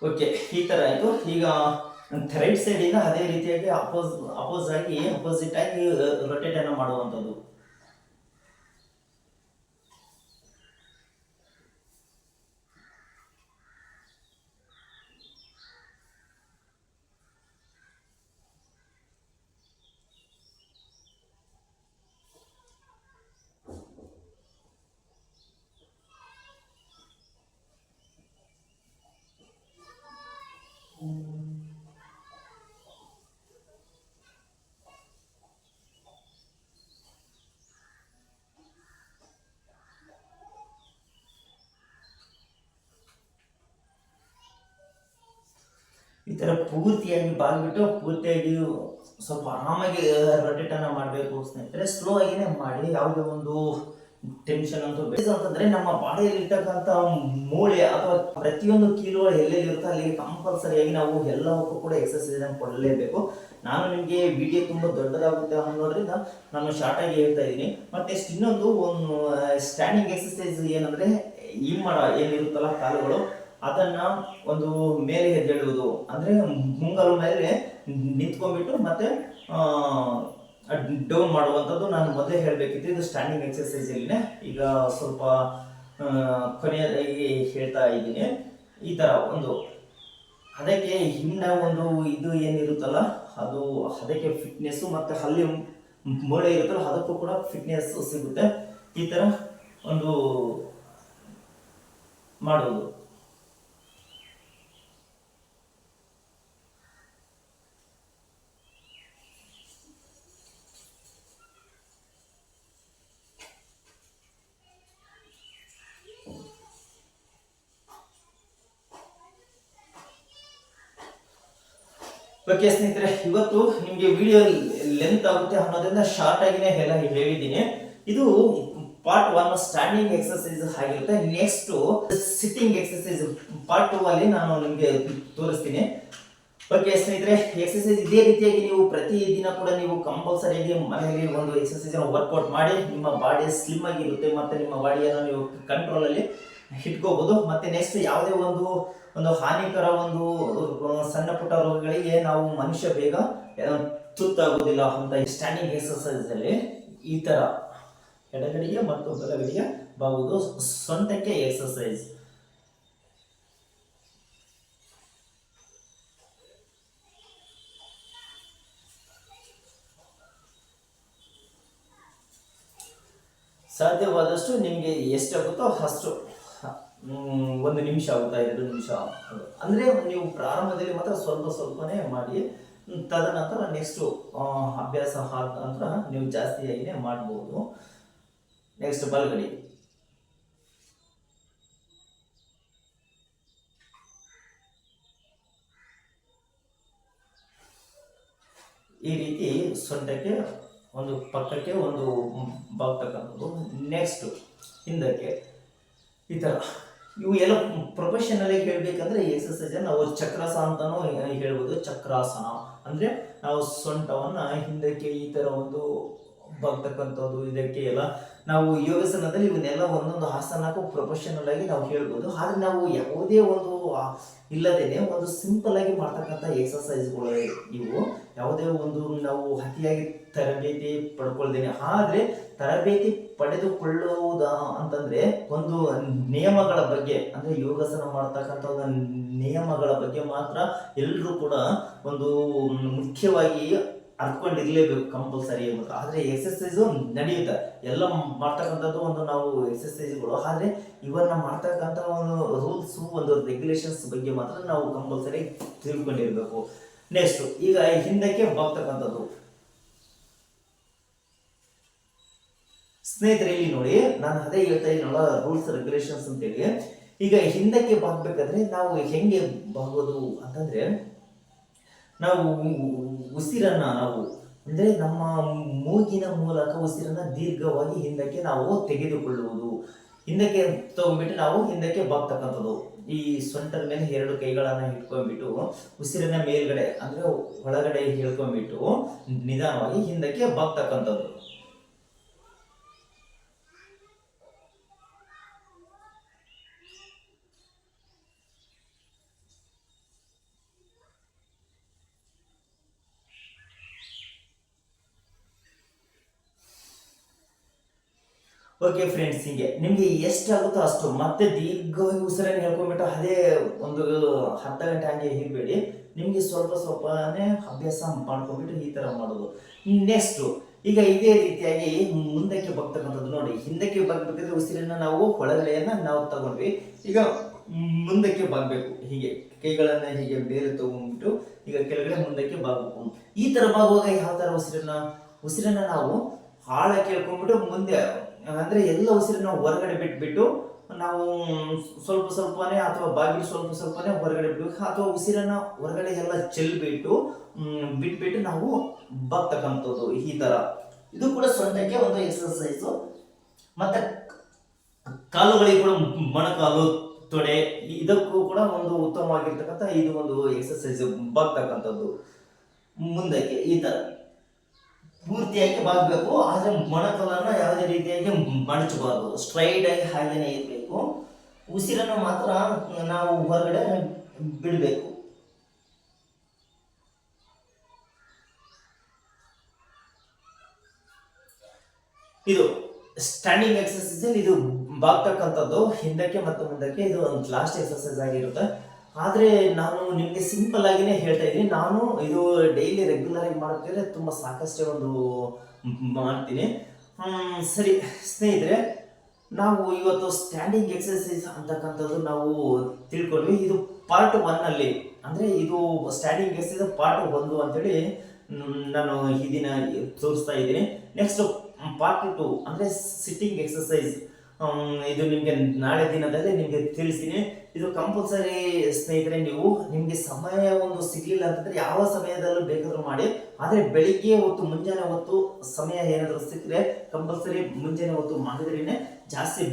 ಓಕೆ, ಈ ಥರ ಆಯಿತು. ಈಗ ರೈಟ್ ಸೈಡಿಂದ ಅದೇ ರೀತಿಯಾಗಿ ಅಪೋಸಿಟ್ ಆಗಿ ರೊಟೇಟನ್ನು ಮಾಡುವಂಥದ್ದು. ಈ ಥರ ಪೂರ್ತಿಯಾಗಿ ಪೂರ್ತಿಯಾಗಿ ಸ್ವಲ್ಪ ಆರಾಮಾಗಿ ರೊಟೇಟನ್ನು ಮಾಡಬೇಕು ಸ್ನೇಹಿತರೆ. ಸ್ಲೋ ಆಗಿನೇ ಮಾಡಿ, ಯಾವುದೇ ಒಂದು ಟೆನ್ಷನ್ ಅಂತೂ ಅಂತಂದರೆ ನಮ್ಮ ಬಾಡಿಯಲ್ಲಿ ಇರ್ತಕ್ಕಂಥ ಮೂಳೆ ಅಥವಾ ಪ್ರತಿಯೊಂದು ಕೀಲುಗಳು ಎಲ್ಲೆಲ್ಲಿ ಇರುತ್ತೋ ಅಲ್ಲಿ ಕಂಪಲ್ಸರಿಯಾಗಿ ನಾವು ಎಲ್ಲವಕ್ಕೂ ಕೂಡ ಎಕ್ಸಸೈಸನ್ನು ಕೊಡಲೇಬೇಕು. ನಾನು ನಿಮಗೆ ವಿಡಿಯೋ ತುಂಬ ದೊಡ್ಡದಾಗುತ್ತೆ ಅನ್ನೋದ್ರಿಂದ ನಾನು ಶಾರ್ಟಾಗಿ ಹೇಳ್ತಾ ಇದ್ದೀನಿ. ಮತ್ತು ಇನ್ನೊಂದು ಸ್ಟ್ಯಾಂಡಿಂಗ್ ಎಕ್ಸಸೈಸ್ ಏನಂದರೆ ಹಿಮ್ಮಡ ಏನಿರುತ್ತಲ್ಲ ಕಾಲುಗಳು, ಅದನ್ನ ಒಂದು ಮೇಲೆ ಎದ್ದೇಳುವುದು ಅಂದರೆ ಮುಂಗಲ ಮೇಲೆ ನಿಂತ್ಕೊಂಡ್ಬಿಟ್ಟು ಮತ್ತೆ ಡೌನ್ ಮಾಡುವಂಥದ್ದು ನಾನು ಮೊದಲೇ ಹೇಳಬೇಕಿತ್ತು. ಇದು ಸ್ಟ್ಯಾಂಡಿಂಗ್ ಎಕ್ಸಸೈಸಲ್ಲಿನೇ ಈಗ ಸ್ವಲ್ಪ ಕೊನೆಯದಾಗಿ ಹೇಳ್ತಾ ಇದ್ದೀನಿ. ಈ ಥರ ಒಂದು ಅದಕ್ಕೆ ಹಿಂದೆ ಒಂದು ಇದು ಏನಿರುತ್ತಲ್ಲ ಅದು ಅದಕ್ಕೆ ಫಿಟ್ನೆಸ್ಸು, ಮತ್ತು ಅಲ್ಲಿ ಮೂಳೆ ಇರುತ್ತಲ್ಲ ಅದಕ್ಕೂ ಕೂಡ ಫಿಟ್ನೆಸ್ ಸಿಗುತ್ತೆ. ಈ ಥರ ಒಂದು ಮಾಡುವುದು. ಓಕೆ ಸ್ನೇಹಿತರೆ, ಇವತ್ತು ನಿಮಗೆ ವಿಡಿಯೋ ಲೆಂತ್ ಆಗುತ್ತೆ ಅನ್ನೋದ್ರಿಂದ ಶಾರ್ಟ್ ಆಗಿನೇ ಎಲ್ಲ ಹೇಳಿದ್ದೀನಿ. ಇದು ಪಾರ್ಟ್ 1 ಸ್ಟ್ಯಾಂಡಿಂಗ್ ಎಕ್ಸರ್ಸೈಸ್ ಆಗಿರುತ್ತೆ. ನೆಕ್ಸ್ಟ್ ಸಿಟ್ಟಿಂಗ್ ಎಕ್ಸರ್ಸೈಸ್ ಪಾರ್ಟ್ 2 ಅಲ್ಲಿ ನಾನು ನಿಮಗೆ ತೋರಿಸ್ತೀನಿ. ಓಕೆ ಸ್ನೇಹಿತರೆ, ಎಕ್ಸರ್ಸೈಸ್ ಇದೇ ರೀತಿಯಾಗಿ ನೀವು ಪ್ರತಿ ದಿನ ಕೂಡ ನೀವು ಕಂಪಲ್ಸರಿಯಾಗಿ ಮನೆಯಲ್ಲಿ ಒಂದು ಎಕ್ಸರ್ಸೈಸ್ ವರ್ಕೌಟ್ ಮಾಡಿ ನಿಮ್ಮ ಬಾಡಿ ಸ್ಲಿಮ್ ಆಗಿರುತ್ತೆ ಮತ್ತೆ ನಿಮ್ಮ ಬಾಡಿಯನ್ನು ನೀವು ಕಂಟ್ರೋಲ್ ಅಲ್ಲಿ ಇಟ್ಕೋಬಹುದು. ಮತ್ತೆ ನೆಕ್ಸ್ಟ್ ಯಾವುದೇ ಒಂದು ಹಾನಿಕರ ಒಂದು ಸಣ್ಣ ಪುಟ್ಟ ರೋಗಗಳಿಗೆ ನಾವು ಮನುಷ್ಯ ಬೇಗ ತುತ್ತಾಗೋದಿಲ್ಲ ಅಂತ ಸ್ಟ್ಯಾಂಡಿಂಗ್ ಎಕ್ಸರ್ಸೈಸ್ ಅಲ್ಲಿ ಈ ತರ ಎಡಗಡೆಗೆ ಮತ್ತು ಬಲಗಡೆಗೆ ಬಾಗುವುದು ಸೊಂಟಕ್ಕೆ ಎಕ್ಸರ್ಸೈಸ್. ಸಾಧ್ಯವಾದಷ್ಟು ನಿಮಗೆ ಎಷ್ಟಾಗುತ್ತೋ ಅಷ್ಟು 1 ನಿಮಿಷ ಆಗುತ್ತಾ 2 ನಿಮಿಷ ಅಂದರೆ ನೀವು ಪ್ರಾರಂಭದಲ್ಲಿ ಮಾತ್ರ ಸ್ವಲ್ಪನೇ ಮಾಡಿ, ತದನಂತರ ನೆಕ್ಸ್ಟ್ ಅಭ್ಯಾಸ ಆದ ನಂತರ ನೀವು ಜಾಸ್ತಿಯಾಗಿನೇ ಮಾಡ್ಬೋದು. ನೆಕ್ಸ್ಟ್ ಬಲಗಡೆ ಈ ರೀತಿ ಸೊಂಟಕ್ಕೆ ಒಂದು ಪಕ್ಕಕ್ಕೆ ಒಂದು ಬಾಗ್ತಕ್ಕಂಥದ್ದು. ನೆಕ್ಸ್ಟ್ ಹಿಂದಕ್ಕೆ ಈ ಥರ. ಇವು ಎಲ್ಲ ಪ್ರೊಫೆಷನಲ್ ಆಗಿ ಹೇಳ್ಬೇಕಂದ್ರೆ ಈ ಎಕ್ಸರ್ಸೈಸ್ ನಾವು ಚಕ್ರಾಸನ ಅಂತಾನೂ ಹೇಳ್ಬೋದು. ಚಕ್ರಾಸನ ಅಂದ್ರೆ ನಾವು ಸೊಂಟವನ್ನ ಹಿಂದಕ್ಕೆ ಈ ತರ ಒಂದು ಬಾಗ್ತಕ್ಕಂಥದ್ದು. ಇದಕ್ಕೆ ಎಲ್ಲ ನಾವು ಯೋಗಾಸನದಲ್ಲಿ ಇವನ್ನೆಲ್ಲ ಒಂದೊಂದು ಆಸನಕ್ಕೂ ಪ್ರೊಫೆಷನಲ್ ಆಗಿ ನಾವು ಹೇಳ್ಬೋದು. ಆದ್ರೆ ನಾವು ಯಾವುದೇ ಒಂದು ಇಲ್ಲದೇನೆ ಒಂದು ಸಿಂಪಲ್ ಆಗಿ ಮಾಡ್ತಕ್ಕಂಥ ಎಕ್ಸರ್ಸೈಸ್ಗಳು ಇವು. ಯಾವುದೇ ಒಂದು ನಾವು ಅತಿಯಾಗಿ ತರಬೇತಿ ಪಡ್ಕೊಳ್ದೇನೆ, ಆದ್ರೆ ತರಬೇತಿ ಪಡೆದುಕೊಳ್ಳುವುದ ಅಂತಂದ್ರೆ ಒಂದು ನಿಯಮಗಳ ಬಗ್ಗೆ, ಅಂದ್ರೆ ಯೋಗಾಸನ ಮಾಡ್ತಕ್ಕಂಥ ಒಂದು ನಿಯಮಗಳ ಬಗ್ಗೆ ಮಾತ್ರ ಎಲ್ಲರೂ ಕೂಡ ಒಂದು ಮುಖ್ಯವಾಗಿ ಅರ್ತ್ಕೊಂಡಿರ್ಲೇಬೇಕು ಕಂಪಲ್ಸರಿ ಅಂತ. ಆದ್ರೆ ಎಕ್ಸರ್ಸೈಸು ನಡೆಯುತ್ತೆ, ಎಲ್ಲ ಮಾಡ್ತಕ್ಕಂಥದ್ದು ಒಂದು ನಾವು ಎಕ್ಸರ್ಸೈಸ್ಗಳು. ಆದ್ರೆ ಇವನ್ನ ಮಾಡ್ತಕ್ಕಂಥ ಒಂದು ರೂಲ್ಸ್ ಒಂದು ರೆಗ್ಯುಲೇಷನ್ಸ್ ಬಗ್ಗೆ ಮಾತ್ರ ನಾವು ಕಂಪಲ್ಸರಿ ತಿಳ್ಕೊಂಡಿರ್ಬೇಕು. ನೆಕ್ಸ್ಟ್ ಈಗ ಹಿಂದಕ್ಕೆ ಬಾಗ್ತಕ್ಕಂಥದ್ದು. ಸ್ನೇಹಿತರೆ ಇಲ್ಲಿ ನೋಡಿ, ನಾನು ಅದೇ ಹೇಳ್ತಾ ಇದ್ದೀನಲ್ಲ ರೂಲ್ಸ್ ರೆಗ್ಯುಲೇಷನ್ಸ್ ಅಂತೇಳಿ. ಈಗ ಹಿಂದಕ್ಕೆ ಬಾಗ್ಬೇಕಾದ್ರೆ ನಾವು ಹೆಂಗೆ ಬಾಗೋದು ಅಂತಂದ್ರೆ, ನಾವು ಉಸಿರನ್ನ ನಾವು ಅಂದ್ರೆ ನಮ್ಮ ಮೂಗಿನ ಮೂಲಕ ಉಸಿರನ್ನ ದೀರ್ಘವಾಗಿ ಹಿಂದಕ್ಕೆ ನಾವು ತೆಗೆದುಕೊಳ್ಳುವುದು. ಹಿಂದಕ್ಕೆ ತಗೊಂಡ್ಬಿಟ್ಟು ನಾವು ಹಿಂದಕ್ಕೆ ಬಾಗ್ತಕ್ಕಂಥದ್ದು. ಈ ಸೊಂಟದ ಮೇಲೆ 2 ಕೈಗಳನ್ನ ಇಟ್ಕೊಂಡ್ಬಿಟ್ಟು ಉಸಿರನ್ನ ಮೇಲ್ಗಡೆ ಅಂದ್ರೆ ಒಳಗಡೆ ಹೇಳ್ಕೊಂಡ್ಬಿಟ್ಟು ನಿಧಾನವಾಗಿ ಹಿಂದಕ್ಕೆ ಬಾಗ್ತಕ್ಕಂಥದ್ದು. ಓಕೆ ಫ್ರೆಂಡ್ಸ್, ಹಿಂಗೆ ನಿಮ್ಗೆ ಎಷ್ಟಾಗುತ್ತೋ ಅಷ್ಟು ಮತ್ತೆ ದೀರ್ಘವಾಗಿ ಉಸಿರನ್ನು ಹೇಳ್ಕೊಂಡ್ಬಿಟ್ಟು ಅದೇ ಒಂದು ಅರ್ಧ ಗಂಟೆ ಹಂಗೆ ಇರಬೇಡಿ. ನಿಮ್ಗೆ ಸ್ವಲ್ಪನೇ ಅಭ್ಯಾಸ ಮಾಡ್ಕೊಂಡ್ಬಿಟ್ಟು ಈ ತರ ಮಾಡೋದು. ನೆಕ್ಸ್ಟ್ ಈಗ ಇದೇ ರೀತಿಯಾಗಿ ಮುಂದಕ್ಕೆ ಬಗ್ತಕ್ಕಂಥದ್ದು. ನೋಡಿ, ಹಿಂದಕ್ಕೆ ಬಗ್ಬೇಕಾದ್ರೆ ಉಸಿರನ್ನ ನಾವು ಒಳಗಡೆಯನ್ನ ನಾವು ತಗೊಂಡ್ವಿ. ಈಗ ಮುಂದಕ್ಕೆ ಬಾಗ್ಬೇಕು. ಹೀಗೆ ಕೈಗಳನ್ನ ಹೀಗೆ ಬೇರೆ ತಗೊಂಡ್ಬಿಟ್ಟು ಈಗ ಕೆಳಗಡೆ ಮುಂದಕ್ಕೆ ಬಾಗ್ಬೇಕು. ಈ ತರ ಬಾಗುವಾಗ ಯಾವ ತರ ಉಸಿರನ್ನ ನಾವು ಆಳ ಕೇಳ್ಕೊಂಡ್ಬಿಟ್ಟು ಮುಂದೆ ಅಂದ್ರೆ ಎಲ್ಲ ಉಸಿರನ್ನ ಹೊರಗಡೆ ಬಿಟ್ಬಿಟ್ಟು ನಾವು ಸ್ವಲ್ಪನೇ ಅಥವಾ ಬಾಗಿಲು ಸ್ವಲ್ಪನೇ ಹೊರಗಡೆ ಬಿಡ್ಬೇಕು. ಅಥವಾ ಉಸಿರನ್ನ ಹೊರಗಡೆ ಎಲ್ಲ ಚೆಲ್ಬಿಟ್ಟು ಬಿಟ್ಬಿಟ್ಟು ನಾವು ಬಾಗ್ತಕ್ಕಂಥದ್ದು ಈ ತರ. ಇದು ಕೂಡ ಸೊಂಟಕ್ಕೆ ಒಂದು ಎಕ್ಸರ್ಸೈಸು. ಮತ್ತೆ ಕಾಲುಗಳಿಗೆ ಕೂಡ ಮೊಣಕಾಲು, ತೊಡೆ ಇದಕ್ಕೂ ಕೂಡ ಒಂದು ಉತ್ತಮವಾಗಿರ್ತಕ್ಕಂಥ ಇದು ಒಂದು ಎಕ್ಸರ್ಸೈಸ್ ಬಾಗ್ತಕ್ಕಂಥದ್ದು. ಮುಂದಕ್ಕೆ ಈ ತರ ಪೂರ್ತಿಯಾಗಿ ಬಾಗಬೇಕು. ಆದ್ರೆ ಮೊಣಕಾಲನ್ನ ಯಾವುದೇ ರೀತಿಯಾಗಿ ಮಡಚಬಾರದು, ಸ್ಟ್ರೈಟ್ ಆಗಿ ಹಾಗೇನೆ ಇರಬೇಕು. ಉಸಿರನ್ನು ಮಾತ್ರ ನಾವು ಹೊರಗಡೆ ಬಿಡಬೇಕು. ಇದು ಸ್ಟ್ಯಾಂಡಿಂಗ್ ಎಕ್ಸರ್ಸೈಸ್. ಇದು ಬಾಗ್ತಕ್ಕಂಥದ್ದು ಹಿಂದಕ್ಕೆ ಮತ್ತು ಮುಂದಕ್ಕೆ. ಇದು ಒಂದು ಲಾಸ್ಟ್ ಎಕ್ಸರ್ಸೈಸ್ ಆಗಿರುತ್ತೆ. ಆದರೆ ನಾನು ನಿಮಗೆ ಸಿಂಪಲ್ ಆಗಿನೇ ಹೇಳ್ತಾ ಇದ್ದೀನಿ. ನಾನು ಇದು ಡೈಲಿ ರೆಗ್ಯುಲರ್ ಆಗಿ ಮಾಡೋದ್ರೆ ತುಂಬ ಸಾಕಷ್ಟೇ ಒಂದು ಮಾಡ್ತೀನಿ. ಸರಿ ಸ್ನೇಹಿತರೆ, ನಾವು ಇವತ್ತು ಸ್ಟ್ಯಾಂಡಿಂಗ್ ಎಕ್ಸರ್ಸೈಸ್ ಅಂತಕ್ಕಂಥದ್ದು ನಾವು ತಿಳ್ಕೊಂಡ್ವಿ. ಇದು ಪಾರ್ಟ್ 1 ಅಲ್ಲಿ, ಅಂದರೆ ಇದು ಸ್ಟ್ಯಾಂಡಿಂಗ್ ಎಕ್ಸರ್ಸೈಸ್ ಪಾರ್ಟ್ 1 ಅಂತೇಳಿ ನಾನು ಈ ದಿನ ತೋರಿಸ್ತಾ ಇದ್ದೀನಿ. ನೆಕ್ಸ್ಟ್ ಪಾರ್ಟ್ 2 ಅಂದರೆ ಸಿಟ್ಟಿಂಗ್ ಎಕ್ಸರ್ಸೈಸ್ ಇದು ನಿಮಗೆ ನಾಳೆ ದಿನದಲ್ಲಿ ನಿಮಗೆ ತಿಳಿಸ್ತೀನಿ. ಇದು ಕಂಪಲ್ಸರಿ ಸ್ನೇಹಿತರೆ. ನೀವು ನಿಮಗೆ ಸಮಯ ಒಂದು ಸಿಗ್ಲಿಲ್ಲ ಅಂತಂದ್ರೆ ಯಾವ ಸಮಯದಲ್ಲೂ ಬೇಕಾದ್ರೂ ಮಾಡಿ, ಆದರೆ ಬೆಳಿಗ್ಗೆ ಹೊತ್ತು ಮುಂಜಾನೆ ಹೊತ್ತು ಸಮಯ ಏನಾದರೂ ಸಿಕ್ಕರೆ ಕಂಪಲ್ಸರಿ ಮುಂಜಾನೆ ಹೊತ್ತು ಮಾಡಿದ್ರೇನೆ ಜಾಸ್ತಿ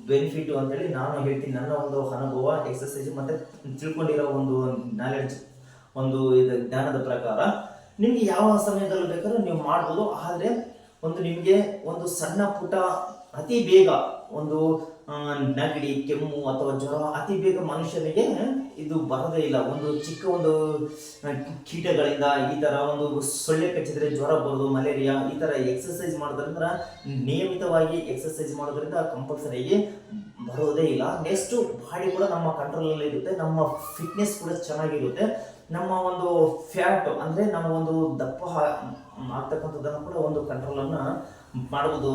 ಬೆನಿಫಿಟ್ ಅಂತೇಳಿ ನಾನು ಹೇಳ್ತೀನಿ. ನನ್ನ ಒಂದು ಅನುಭವ, ಎಕ್ಸರ್ಸೈಸ್ ಮತ್ತೆ ತಿಳ್ಕೊಂಡಿರೋ ಒಂದು ನಾಲೆಡ್ಜ್, ಒಂದು ಇದು ಜ್ಞಾನದ ಪ್ರಕಾರ ನಿಮ್ಗೆ ಯಾವ ಸಮಯದಲ್ಲೂ ಬೇಕಾದ್ರೂ ನೀವು ಮಾಡ್ಬೋದು. ಆದರೆ ಒಂದು ನಿಮಗೆ ಒಂದು ಸಣ್ಣ ಪುಟ್ಟ ಅತಿ ಬೇಗ ಒಂದು ನೆಗಡಿ, ಕೆಮ್ಮು ಅಥವಾ ಜ್ವರ ಅತಿ ಬೇಗ ಮನುಷ್ಯನಿಗೆ ಇದು ಬರೋದೇ ಇಲ್ಲ. ಒಂದು ಚಿಕ್ಕ ಒಂದು ಕೀಟಗಳಿಂದ ಈ ತರ ಒಂದು ಸೊಳ್ಳೆ ಕಚ್ಚಿದ್ರೆ ಜ್ವರ ಬರೋದು, ಮಲೇರಿಯಾ, ಈ ತರ ಎಕ್ಸರ್ಸೈಸ್ ಮಾಡೋದ್ರಿಂದ, ನಿಯಮಿತವಾಗಿ ಎಕ್ಸರ್ಸೈಸ್ ಮಾಡೋದ್ರಿಂದ ಕಂಪಲ್ಸರಿಯಾಗಿ ಬರೋದೇ ಇಲ್ಲ. ನೆಕ್ಸ್ಟ್ ಬಾಡಿ ಕೂಡ ನಮ್ಮ ಕಂಟ್ರೋಲಲ್ಲಿ ಇರುತ್ತೆ, ನಮ್ಮ ಫಿಟ್ನೆಸ್ ಕೂಡ ಚೆನ್ನಾಗಿರುತ್ತೆ, ನಮ್ಮ ಒಂದು ಫ್ಯಾಟ್ ಅಂದ್ರೆ ನಮ್ಮ ಒಂದು ದಪ್ಪ ಆಗ್ತಕ್ಕಂಥದ್ದನ್ನು ಕೂಡ ಒಂದು ಕಂಟ್ರೋಲನ್ನು ಮಾಡ್ಬೋದು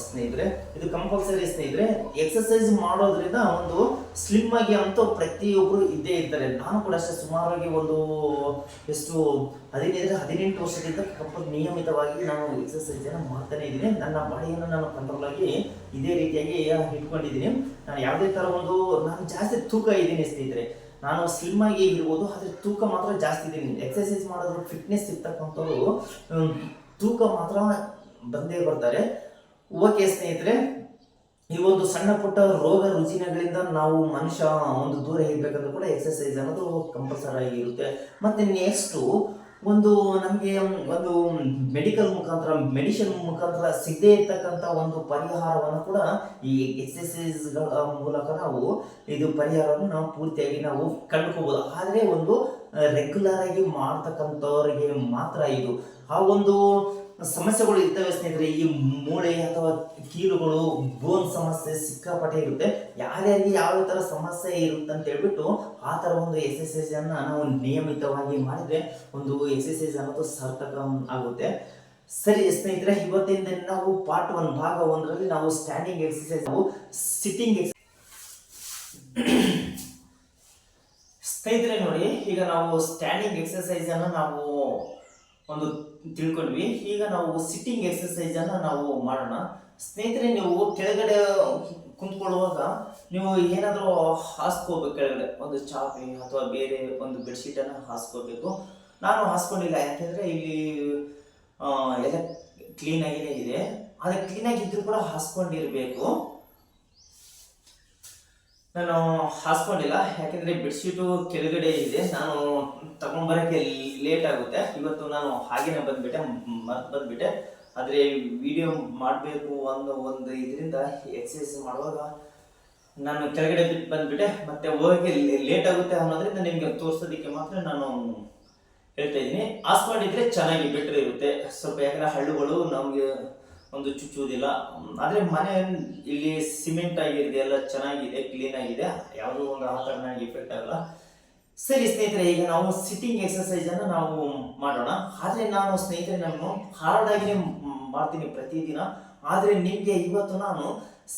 ಸ್ನೇಹಿತರೆ. ಇದು ಕಂಪಲ್ಸರಿ ಸ್ನೇಹಿತರೆ. ಎಕ್ಸರ್ಸೈಸ್ ಮಾಡೋದ್ರಿಂದ ಒಂದು ಸ್ಲಿಮ್ ಆಗಿ ಅಂತೂ ಪ್ರತಿಯೊಬ್ಬರು ಇದ್ದೇ ಇರ್ತಾರೆ. ನಾನು ಕೂಡ ಅಷ್ಟೇ ಸುಮಾರಾಗಿ ಒಂದು ಎಷ್ಟು 18 ವರ್ಷದಿಂದ ನಿಯಮಿತವಾಗಿ ನಾನು ಎಕ್ಸರ್ಸೈಸ್ ಅನ್ನು ಮಾಡ್ತಾನೆ ಇದ್ದೀನಿ. ನನ್ನ ಬಾಡಿಯನ್ನು ನಾನು ಕಂಟ್ರೋಲ್ ಆಗಿ ಇದೇ ರೀತಿಯಾಗಿ ಇಟ್ಕೊಂಡಿದ್ದೀನಿ. ನಾನು ಯಾವುದೇ ತರ ಒಂದು ನಾನು ಜಾಸ್ತಿ ತೂಕ ಇದ್ದೀನಿ ಸ್ನೇಹಿತರೆ. ನಾನು ಸ್ಲಿಮ್ ಆಗಿ ಇರ್ಬೋದು, ಆದರೆ ತೂಕ ಮಾತ್ರ ಜಾಸ್ತಿ ಇದ್ದೀನಿ. ಎಕ್ಸರ್ಸೈಸ್ ಮಾಡೋದು ಫಿಟ್ನೆಸ್ ಇರ್ತಕ್ಕಂಥವ್ರು ತೂಕ ಮಾತ್ರ ಬಂದೇ ಬರ್ತಾರೆ. ಓಕೆ ಸ್ನೇಹಿತರೆ, ಈ ಒಂದು ಸಣ್ಣ ಪುಟ್ಟ ರೋಗ ರುಜಿನಗಳಿಂದ ನಾವು ಮನುಷ್ಯ ಒಂದು ದೂರ ಇರಬೇಕಂದ್ರೂ ಕೂಡ ಎಕ್ಸರ್ಸೈಸ್ ಅನ್ನೋದು ಕಂಪಲ್ಸರಿ ಆಗಿರುತ್ತೆ. ಮತ್ತೆ ನೆಕ್ಸ್ಟ್ ಒಂದು ನಮಗೆ ಒಂದು ಮೆಡಿಕಲ್ ಮುಖಾಂತರ, ಮೆಡಿಸಿನ್ ಮುಖಾಂತರ ಸಿಗದೇ ಇರ್ತಕ್ಕಂಥ ಒಂದು ಪರಿಹಾರವನ್ನು ಕೂಡ ಈ ಎಕ್ಸರ್ಸೈಸ್ಗಳ ಮೂಲಕ ನಾವು ಇದು ಪರಿಹಾರವನ್ನು ನಾವು ಪೂರ್ತಿಯಾಗಿ ನಾವು ಕಂಡುಕೋಬಹುದು. ಆದರೆ ಒಂದು ರೆಗ್ಯುಲರ್ ಆಗಿ ಮಾಡ್ತಕ್ಕಂಥವ್ರಿಗೆ ಮಾತ್ರ ಇದು ಆ ಒಂದು ಸಮಸ್ಯೆಗಳು ಇರ್ತವೆ ಸ್ನೇಹಿತರೆ. ಈ ಮೂಳೆ ಅಥವಾ ಕೀಲುಗಳು, ಬೋನ್ ಸಮಸ್ಯೆ ಸಿಕ್ಕಾಪಟ್ಟೆ ಇರುತ್ತೆ. ಯಾರ್ಯಾರಿಗೆ ಯಾವ ತರ ಸಮಸ್ಯೆ ಇರುತ್ತೆ ಅಂತ ಹೇಳ್ಬಿಟ್ಟು ಆ ತರ ಒಂದು ಎಕ್ಸರ್ಸೈಸ್ ಅನ್ನ ನಾವು ನಿಯಮಿತವಾಗಿ ಮಾಡಿದ್ರೆ ಒಂದು ಎಕ್ಸರ್ಸೈಸ್ ಅನ್ನೋದು ಸಾರ್ಥಕ ಆಗುತ್ತೆ. ಸರಿ ಸ್ನೇಹಿತರೆ, ಇವತ್ತಿನ ನಾವು ಪಾರ್ಟ್ 1 ಭಾಗ 1ರಲ್ಲಿ ನಾವು ಸ್ಟ್ಯಾಂಡಿಂಗ್ ಎಕ್ಸರ್ಸೈಸ್, ನಾವು ಸಿಟ್ಟಿಂಗ್ ಸ್ನೇಹಿತರೆ ನೋಡಿ, ಈಗ ನಾವು ಸ್ಟ್ಯಾಂಡಿಂಗ್ ಎಕ್ಸರ್ಸೈಸ್ ಅನ್ನು ನಾವು ಒಂದು ತಿಳ್ಕೊಂಡ್ವಿ. ಈಗ ನಾವು ಸಿಟ್ಟಿಂಗ್ ಎಕ್ಸರ್ಸೈಸ್ ಅನ್ನ ನಾವು ಮಾಡೋಣ ಸ್ನೇಹಿತರೆ. ನೀವು ಕೆಳಗಡೆ ಕುಂತ್ಕೊಳ್ಳುವಾಗ ನೀವು ಏನಾದರೂ ಹಾಸ್ಕೋಬೇಕು, ಕೆಳಗಡೆ ಒಂದು ಚಾಪೆ ಅಥವಾ ಬೇರೆ ಒಂದು ಬೆಡ್ಶೀಟ್ ಅನ್ನ ಹಾಸ್ಕೋಬೇಕು. ನಾನು ಹಾಸ್ಕೊಂಡಿಲ್ಲ, ಯಾಕೆಂದ್ರೆ ಇಲ್ಲಿ ಎಲ್ಲ ಕ್ಲೀನ್ ಆಗಿನೇ ಇದೆ. ಆದರೆ ಕ್ಲೀನ್ ಆಗಿದ್ರು ಕೂಡ ಹಾಸ್ಕೊಂಡಿರ್ಬೇಕು. ನಾನು ಹಾಸ್ಕೊಂಡಿಲ್ಲ, ಯಾಕೆಂದ್ರೆ ಬೆಡ್ಶೀಟು ಕೆಳಗಡೆ ಇದೆ. ನಾನು ತಗೊಂಡ್ಬರಕ್ಕೆ ಲೇಟ್ ಆಗುತ್ತೆ. ಇವತ್ತು ನಾನು ಹಾಗೇನೆ ಬಂದ್ಬಿಟ್ಟೆ, ಬಂದ್ಬಿಟ್ಟೆ. ಆದರೆ ವಿಡಿಯೋ ಮಾಡಬೇಕು ಅನ್ನೋ ಒಂದು ಇದರಿಂದ ಎಕ್ಸರ್ಸೈಸ್ ಮಾಡುವಾಗ ನಾನು ಕೆಳಗಡೆ ಬಿಟ್ಟು ಬಂದ್ಬಿಟ್ಟೆ. ಮತ್ತೆ ಹೋಗಕ್ಕೆ ಲೇಟ್ ಆಗುತ್ತೆ ಅನ್ನೋದ್ರಿಂದ ನಿಮಗೆ ತೋರಿಸೋದಕ್ಕೆ ಮಾತ್ರ ನಾನು ಹೇಳ್ತಾ ಇದ್ದೀನಿ. ಹಾಸ್ಕೊಂಡಿದ್ರೆ ಚೆನ್ನಾಗಿ ಬೆಟರ್ ಇರುತ್ತೆ ಸ್ವಲ್ಪ, ಯಾಕಂದ್ರೆ ಹಳ್ಳುಗಳು ನಮಗೆ ಒಂದು ಚುಚ್ಚುವುದಿಲ್ಲ. ಆದರೆ ಮನೆ ಇಲ್ಲಿ ಸಿಮೆಂಟ್ ಆಗಿರುತ್ತೆ, ಎಲ್ಲ ಚೆನ್ನಾಗಿದೆ, ಕ್ಲೀನ್ ಆಗಿದೆ, ಯಾವುದೋ ಒಂದು ಆ ಥರ ನನಗೆ ಇಫೆಕ್ಟ್ ಆಗಲ್ಲ. ಸರಿ ಸ್ನೇಹಿತರೆ, ಈಗ ನಾವು ಸಿಟ್ಟಿಂಗ್ ಎಕ್ಸರ್ಸೈಸ್ ಅನ್ನು ನಾವು ಮಾಡೋಣ. ಆದರೆ ನಾನು ಸ್ನೇಹಿತರೆ ನಾನು ಹಾರ್ಡ್ ಆಗಿನೇ ಮಾಡ್ತೀನಿ ಪ್ರತಿದಿನ. ಆದರೆ ನಿಮಗೆ ಇವತ್ತು ನಾನು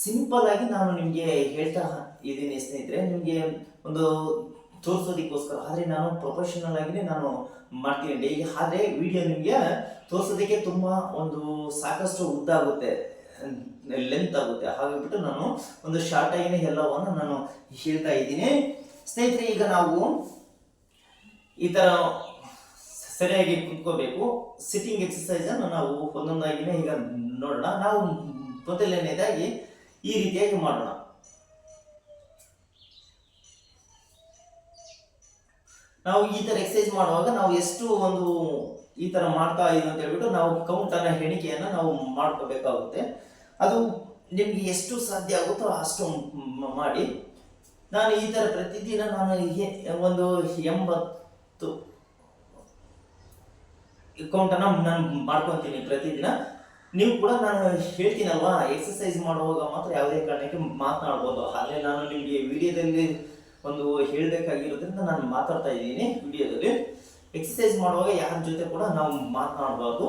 ಸಿಂಪಲ್ ಆಗಿ ನಾನು ನಿಮಗೆ ಹೇಳ್ತಾ ಇದ್ದೀನಿ ಸ್ನೇಹಿತರೆ, ನಿಮಗೆ ಒಂದು ತೋರಿಸೋದಕ್ಕೋಸ್ಕರ. ಆದರೆ ನಾನು ಪ್ರೊಫೆಷನಲ್ ಆಗಿನೇ ನಾನು ಮಾಡ್ತೀನಿ ಡೈಲಿ. ಆದರೆ ವಿಡಿಯೋ ನಿಮಗೆ ತೋರಿಸೋದಕ್ಕೆ ತುಂಬ ಒಂದು ಸಾಕಷ್ಟು ಉದ್ದ ಆಗುತ್ತೆ, ಲೆಂತ್ ಆಗುತ್ತೆ. ಹಾಗಾಗ್ಬಿಟ್ಟು ನಾನು ಒಂದು ಶಾರ್ಟ್ ಆಗಿನೇ ಎಲ್ಲವನ್ನು ನಾನು ಹೇಳ್ತಾ ಇದ್ದೀನಿ ಸ್ನೇಹಿತರೆ. ಈಗ ನಾವು ಈ ತರ ಸರಿಯಾಗಿ ಕುತ್ಕೋಬೇಕು. ಸಿಟ್ಟಿಂಗ್ ಎಕ್ಸರ್ಸೈಸ್ ಅನ್ನು ನಾವು ಒಂದೊಂದಾಗಿನೇ ಈಗ ನೋಡೋಣ. ನಾವು ಮೊದಲನೇದಾಗಿ ಈ ರೀತಿಯಾಗಿ ಮಾಡೋಣ. ನಾವು ಈ ತರ ಎಕ್ಸರ್ಸೈಸ್ ಮಾಡುವಾಗ ನಾವು ಎಷ್ಟು ಒಂದು ಈ ತರ ಮಾಡ್ತಾ ಇದ್ದೀವಿ ಅಂತ ಹೇಳ್ಬಿಟ್ಟು ನಾವು ಕೌಂಟ್ ಅನ್ನ ಎಣಿಕೆಯನ್ನ ನಾವು ಮಾಡ್ಕೋಬೇಕಾಗುತ್ತೆ. ಅದು ನಿಮ್ಗೆ ಎಷ್ಟು ಸಾಧ್ಯ ಆಗುತ್ತೋ ಅಷ್ಟು ಮಾಡಿ. ನಾನು ಈ ತರ ಪ್ರತಿದಿನ ನಾನು ಒಂದು 80 ಕೌಂಟ್ ಅನ್ನ ನಾನು ಮಾಡ್ಕೊತೀನಿ ಪ್ರತಿದಿನ. ನೀವು ಕೂಡ ನಾನು ಹೇಳ್ತೀನಲ್ವಾ, ಎಕ್ಸರ್ಸೈಸ್ ಮಾಡುವಾಗ ಮಾತ್ರ ಯಾವುದೇ ಕಾರಣಕ್ಕೆ ಮಾತನಾಡ್ಬೋದು. ಹಾಗೆ ನಾನು ನಿಮಗೆ ವಿಡಿಯೋದಲ್ಲಿ ಒಂದು ಹೇಳಬೇಕಾಗಿರೋದ್ರಿಂದ ನಾನು ಮಾತಾಡ್ತಾ ಇದ್ದೀನಿ. ವಿಡಿಯೋದಲ್ಲಿ ಎಕ್ಸರ್ಸೈಸ್ ಮಾಡುವಾಗ ಯಾರ ಜೊತೆ ಕೂಡ ನಾವು ಮಾತನಾಡಬಾರ್ದು.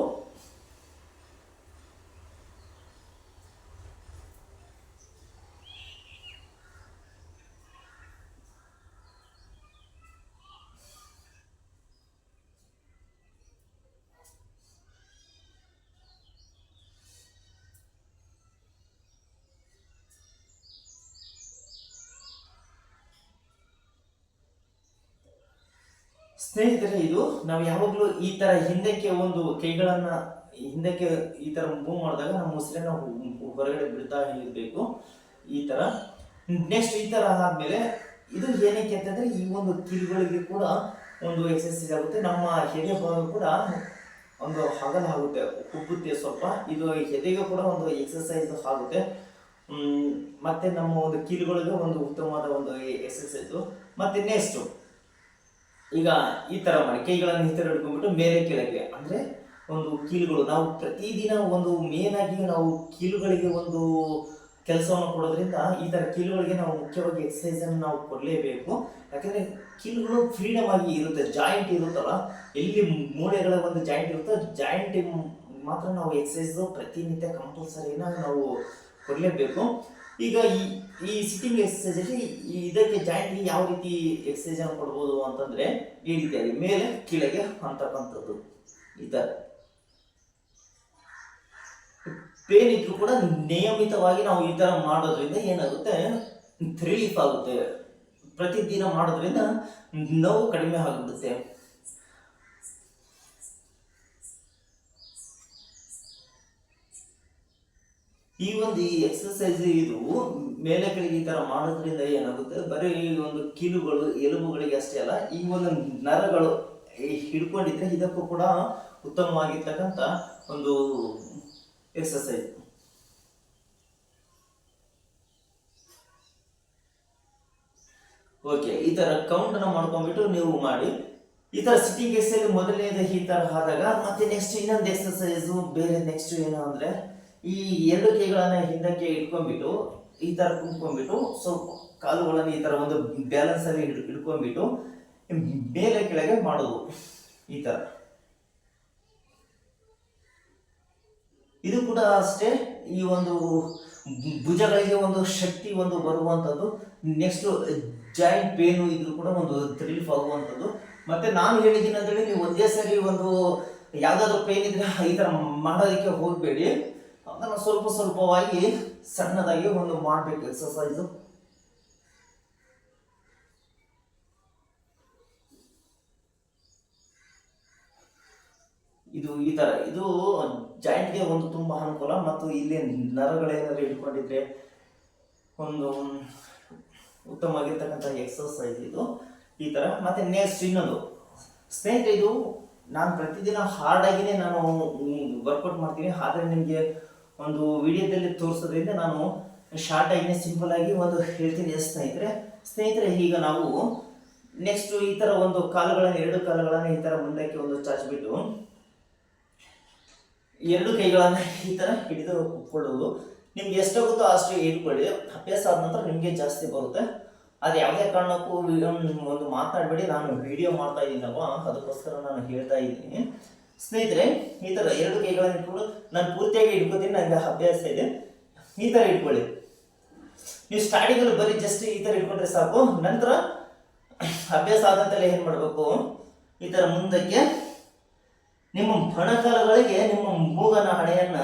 ಸ್ನೇಹಿತರೆ, ಇದು ನಾವು ಯಾವಾಗಲೂ ಈ ತರ ಹಿಂದಕ್ಕೆ ಒಂದು ಕೈಗಳನ್ನ ಹಿಂದಕ್ಕೆ ಈ ತರ ಮೂವ್ ಮಾಡಿದಾಗ ನಮ್ಮ ಉಸಿರನ್ನ ಹೊರಗಡೆ ಬಿಡ್ತಾ ಇರಬೇಕು ಈ ತರ. ನೆಕ್ಸ್ಟ್ ಈ ತರ ಆದ್ಮೇಲೆ ಇದು ಏನಕ್ಕೆ ಅಂತಂದ್ರೆ ಈ ಒಂದು ಕೀಲುಗಳಿಗೆ ಕೂಡ ಒಂದು ಎಕ್ಸರ್ಸೈಸ್ ಆಗುತ್ತೆ, ನಮ್ಮ ಎದೆ ಭಾಗ ಕೂಡ ಒಂದು ಹಗಲ ಆಗುತ್ತೆ, ಕುಗ್ಗುತ್ತೆ ಸ್ವಲ್ಪ. ಇದು ಎದೆಗೆ ಕೂಡ ಒಂದು ಎಕ್ಸರ್ಸೈಸ್ ಆಗುತ್ತೆ, ಮತ್ತೆ ನಮ್ಮ ಒಂದು ಕೀಲುಗಳಿಗೆ ಒಂದು ಉತ್ತಮವಾದ ಒಂದು ಎಕ್ಸರ್ಸೈಸ್. ಮತ್ತೆ ನೆಕ್ಸ್ಟ್ ಈಗ ಈ ತರ ಮಾಡಿ ಕೈಗಳನ್ನು ಈ ತರ ಹಿಡ್ಕೊಂಡ್ಬಿಟ್ಟು ಮೇಲೆ ಕೆಳಗೆ, ಅಂದ್ರೆ ಒಂದು ಕೀಲುಗಳು ನಾವು ಪ್ರತಿದಿನ ಒಂದು ಮೇನ್ ಆಗಿ ನಾವು ಕೀಲುಗಳಿಗೆ ಒಂದು ಕೆಲಸವನ್ನು ಕೊಡೋದ್ರಿಂದ ಈ ತರ ಕೀಲುಗಳಿಗೆ ನಾವು ಮುಖ್ಯವಾಗಿ ಎಕ್ಸರ್ಸೈಸ್ ಅನ್ನು ನಾವು ಕೊಡಲೇಬೇಕು. ಯಾಕಂದ್ರೆ ಕೀಲುಗಳು ಫ್ರೀಡಮ್ ಆಗಿ ಇರುತ್ತೆ, ಜಾಯಿಂಟ್ ಇರುತ್ತಲ್ಲ, ಎಲ್ಲಿ ಮೂಳೆಗಳ ಒಂದು ಜಾಯಿಂಟ್ ಇರುತ್ತೋ ಜಾಯಿಂಟ್ ಮಾತ್ರ ನಾವು ಎಕ್ಸರ್ಸೈಸ್ ಪ್ರತಿನಿತ್ಯ ಕಂಪಲ್ಸರಿನ ನಾವು ಕೊಡಲೇಬೇಕು. ಈಗ ಈ ಸಿಟ್ಟಿಂಗ್ ಎಕ್ಸರ್ಸೈಸ್ ಅಲ್ಲಿ ಇದಕ್ಕೆ ಜಾಯಿಂಟ್ಗೆ ಯಾವ ರೀತಿ ಎಕ್ಸರ್ಸೈಸ್ ಅನ್ನು ಕೊಡ್ಬೋದು ಅಂತಂದ್ರೆ ಈ ರೀತಿಯಾಗಿ ಮೇಲೆ ಕೆಳಗೆ ಅಂತಕ್ಕಂಥದ್ದು. ಈ ತರ ಪೇನ್ ಇದ್ರೂ ಕೂಡ ನಿಯಮಿತವಾಗಿ ನಾವು ಈ ತರ ಮಾಡೋದ್ರಿಂದ ಏನಾಗುತ್ತೆ, ರಿಲೀಫ್ ಆಗುತ್ತೆ. ಪ್ರತಿದಿನ ಮಾಡೋದ್ರಿಂದ ನೋವು ಕಡಿಮೆ ಆಗಿಬಿಡುತ್ತೆ. ಈ ಒಂದು ಎಕ್ಸರ್ಸೈಸ್ ಇದು ಮೇಲೆ ಕೆಳಗೆ ಈ ತರ ಮಾಡೋದ್ರಿಂದ ಏನಾಗುತ್ತೆ, ಬರೀ ಈ ಒಂದು ಕೀಲುಗಳು ಎಲುಬುಗಳಿಗೆ ಅಷ್ಟೇ ಅಲ್ಲ, ಈ ಒಂದು ನರಗಳು ಹಿಡ್ಕೊಂಡಿದ್ರೆ ಇದಕ್ಕೂ ಕೂಡ ಉತ್ತಮವಾಗಿರ್ತಕ್ಕಂಥ ಒಂದು ಎಕ್ಸರ್ಸೈಸ್. ಓಕೆ, ಈ ತರ ಕೌಂಟ್ ಅನ್ನ ಮಾಡ್ಕೊಂಡ್ಬಿಟ್ಟು ನೀವು ಮಾಡಿ. ಈ ತರ ಸಿಟ್ಟಿಂಗ್ ಎಕ್ಸರ್ಸೈಸ್ ಮೊದಲನೇದು ಈ ತರ ಆದಾಗ ಮತ್ತೆ ನೆಕ್ಸ್ಟ್ ಇನ್ನೊಂದು ಎಕ್ಸರ್ಸೈಸ್ ಬೇರೆ. ನೆಕ್ಸ್ಟ್ ಏನು ಅಂದ್ರೆ ಈ ಎರಡು ಕೈಗಳನ್ನ ಹಿಂದಕ್ಕೆ ಇಟ್ಕೊಂಡ್ಬಿಟ್ಟು ಈ ತರ ಕುಂತ್ಕೊಂಡ್ಬಿಟ್ಟು ಸ್ವಲ್ಪ ಕಾಲುಗಳನ್ನು ಈ ತರ ಒಂದು ಬ್ಯಾಲೆನ್ಸ್ ಅಲ್ಲಿ ಹಿಡ್ಕೊಂಡ್ಬಿಟ್ಟು ಮೇಲೆ ಕೆಳಗೆ ಮಾಡೋದು ಈ ತರ. ಇದು ಕೂಡ ಅಷ್ಟೇ, ಈ ಒಂದು ಭುಜಗಳಿಗೆ ಒಂದು ಶಕ್ತಿ ಒಂದು ಬರುವಂಥದ್ದು. ನೆಕ್ಸ್ಟ್ ಜಾಯಿಂಟ್ ಪೇನು ಇದ್ರೂ ಕೂಡ ಒಂದು ರಿಲೀಫ್ ಆಗುವಂಥದ್ದು. ಮತ್ತೆ ನಾನು ಹೇಳಿದ್ದೀನಿ ಅಂತೇಳಿ ನೀವು ಒಂದೇ ಸರಿ ಒಂದು ಯಾವ್ದಾದ್ರು ಪೇನ್ ಇದ್ರೆ ಈ ತರ ಮಾಡೋದಕ್ಕೆ ಹೋಗಬೇಡಿ, ಅದನ್ನು ಸ್ವಲ್ಪ ಸ್ವಲ್ಪವಾಗಿ ಸಣ್ಣದಾಗಿ ಒಂದು ಮಾಡಬೇಕು ಎಕ್ಸರ್ಸೈಸು. ಇದು ಈ ತರ ಇದು ಜಾಯಿಂಟ್ಗೆ ಒಂದು ತುಂಬಾ ಅನುಕೂಲ. ಮತ್ತು ಇಲ್ಲಿ ನರಗಳೇನಾದ್ರು ಇಟ್ಕೊಂಡಿದ್ರೆ ಒಂದು ಉತ್ತಮವಾಗಿರ್ತಕ್ಕಂಥ ಎಕ್ಸರ್ಸೈಸ್ ಇದು ಈ ತರ. ಮತ್ತೆ ನೆಕ್ಸ್ಟ್ ಇನ್ನೊಂದು ಸ್ನೇಹಿತರೆ, ಇದು ನಾನು ಪ್ರತಿದಿನ ಹಾರ್ಡ್ ಆಗಿನೇ ನಾನು ವರ್ಕೌಟ್ ಮಾಡ್ತೀನಿ, ಆದರೆ ನಿಮಗೆ ಒಂದು ವಿಡಿಯೋದಲ್ಲಿ ತೋರಿಸೋದ್ರಿಂದ ನಾನು ಶಾರ್ಟ್ ಆಗಿನೇ ಸಿಂಪಲ್ ಆಗಿ ಒಂದು ಹೇಳ್ತೀನಿ ಸ್ನೇಹಿತರೆ. ಈಗ ನಾವು ನೆಕ್ಸ್ಟ್ ಈ ತರ ಒಂದು ಕಾಲುಗಳನ್ನು ಎರಡು ಕಾಲುಗಳನ್ನು ಈ ತರ ಮುಂದಕ್ಕೆ ಒಂದು ಚಾಚಿಬಿಟ್ಟು ಎರಡು ಕೈಗಳನ್ನು ಈ ತರ ಹಿಡಿದು ಕುತ್ಕೊಳ್ಳೋದು. ನಿಮ್ಗೆ ಎಷ್ಟಾಗುತ್ತೋ ಅಷ್ಟು ಇಟ್ಕೊಳ್ಳಿ, ಅಭ್ಯಾಸ ಆದ ನಂತರ ನಿಮಗೆ ಜಾಸ್ತಿ ಬರುತ್ತೆ. ಆದರೆ ಯಾವುದೇ ಕಾರಣಕ್ಕೂ ಒಂದು ಮಾತಾಡಬೇಡಿ, ನಾನು ವಿಡಿಯೋ ಮಾಡ್ತಾ ಇದ್ದೀನಲ್ವ ಅದಕ್ಕೋಸ್ಕರ ನಾನು ಹೇಳ್ತಾ ಇದ್ದೀನಿ ಸ್ನೇಹಿತರೆ. ಈ ತರ ಎರಡು ಕೈಗಳನ್ನು ಇಟ್ಕೊಂಡು ನಾನು ಪೂರ್ತಿಯಾಗಿ ಇಟ್ಕೋತೀನಿ, ನನಗೆ ಅಭ್ಯಾಸ ಇದೆ. ಈ ತರ ಇಟ್ಕೊಳ್ಳಿ. ನೀವು ಸ್ಟಾರ್ಟಿಂಗಲ್ಲಿ ಬರೀ ಜಸ್ಟ್ ಈ ತರ ಇಟ್ಕೊಂಡ್ರೆ ಸಾಕು. ನಂತರ ಅಭ್ಯಾಸ ಆದಂತೆಲ್ಲ ಏನ್ ಮಾಡಬೇಕು, ಈ ತರ ಮುಂದಕ್ಕೆ ನಿಮ್ಮ ಮೊಣಕಾಲುಗಳಿಗೆ ನಿಮ್ಮ ಮೂಗನ ಹಣೆಯನ್ನ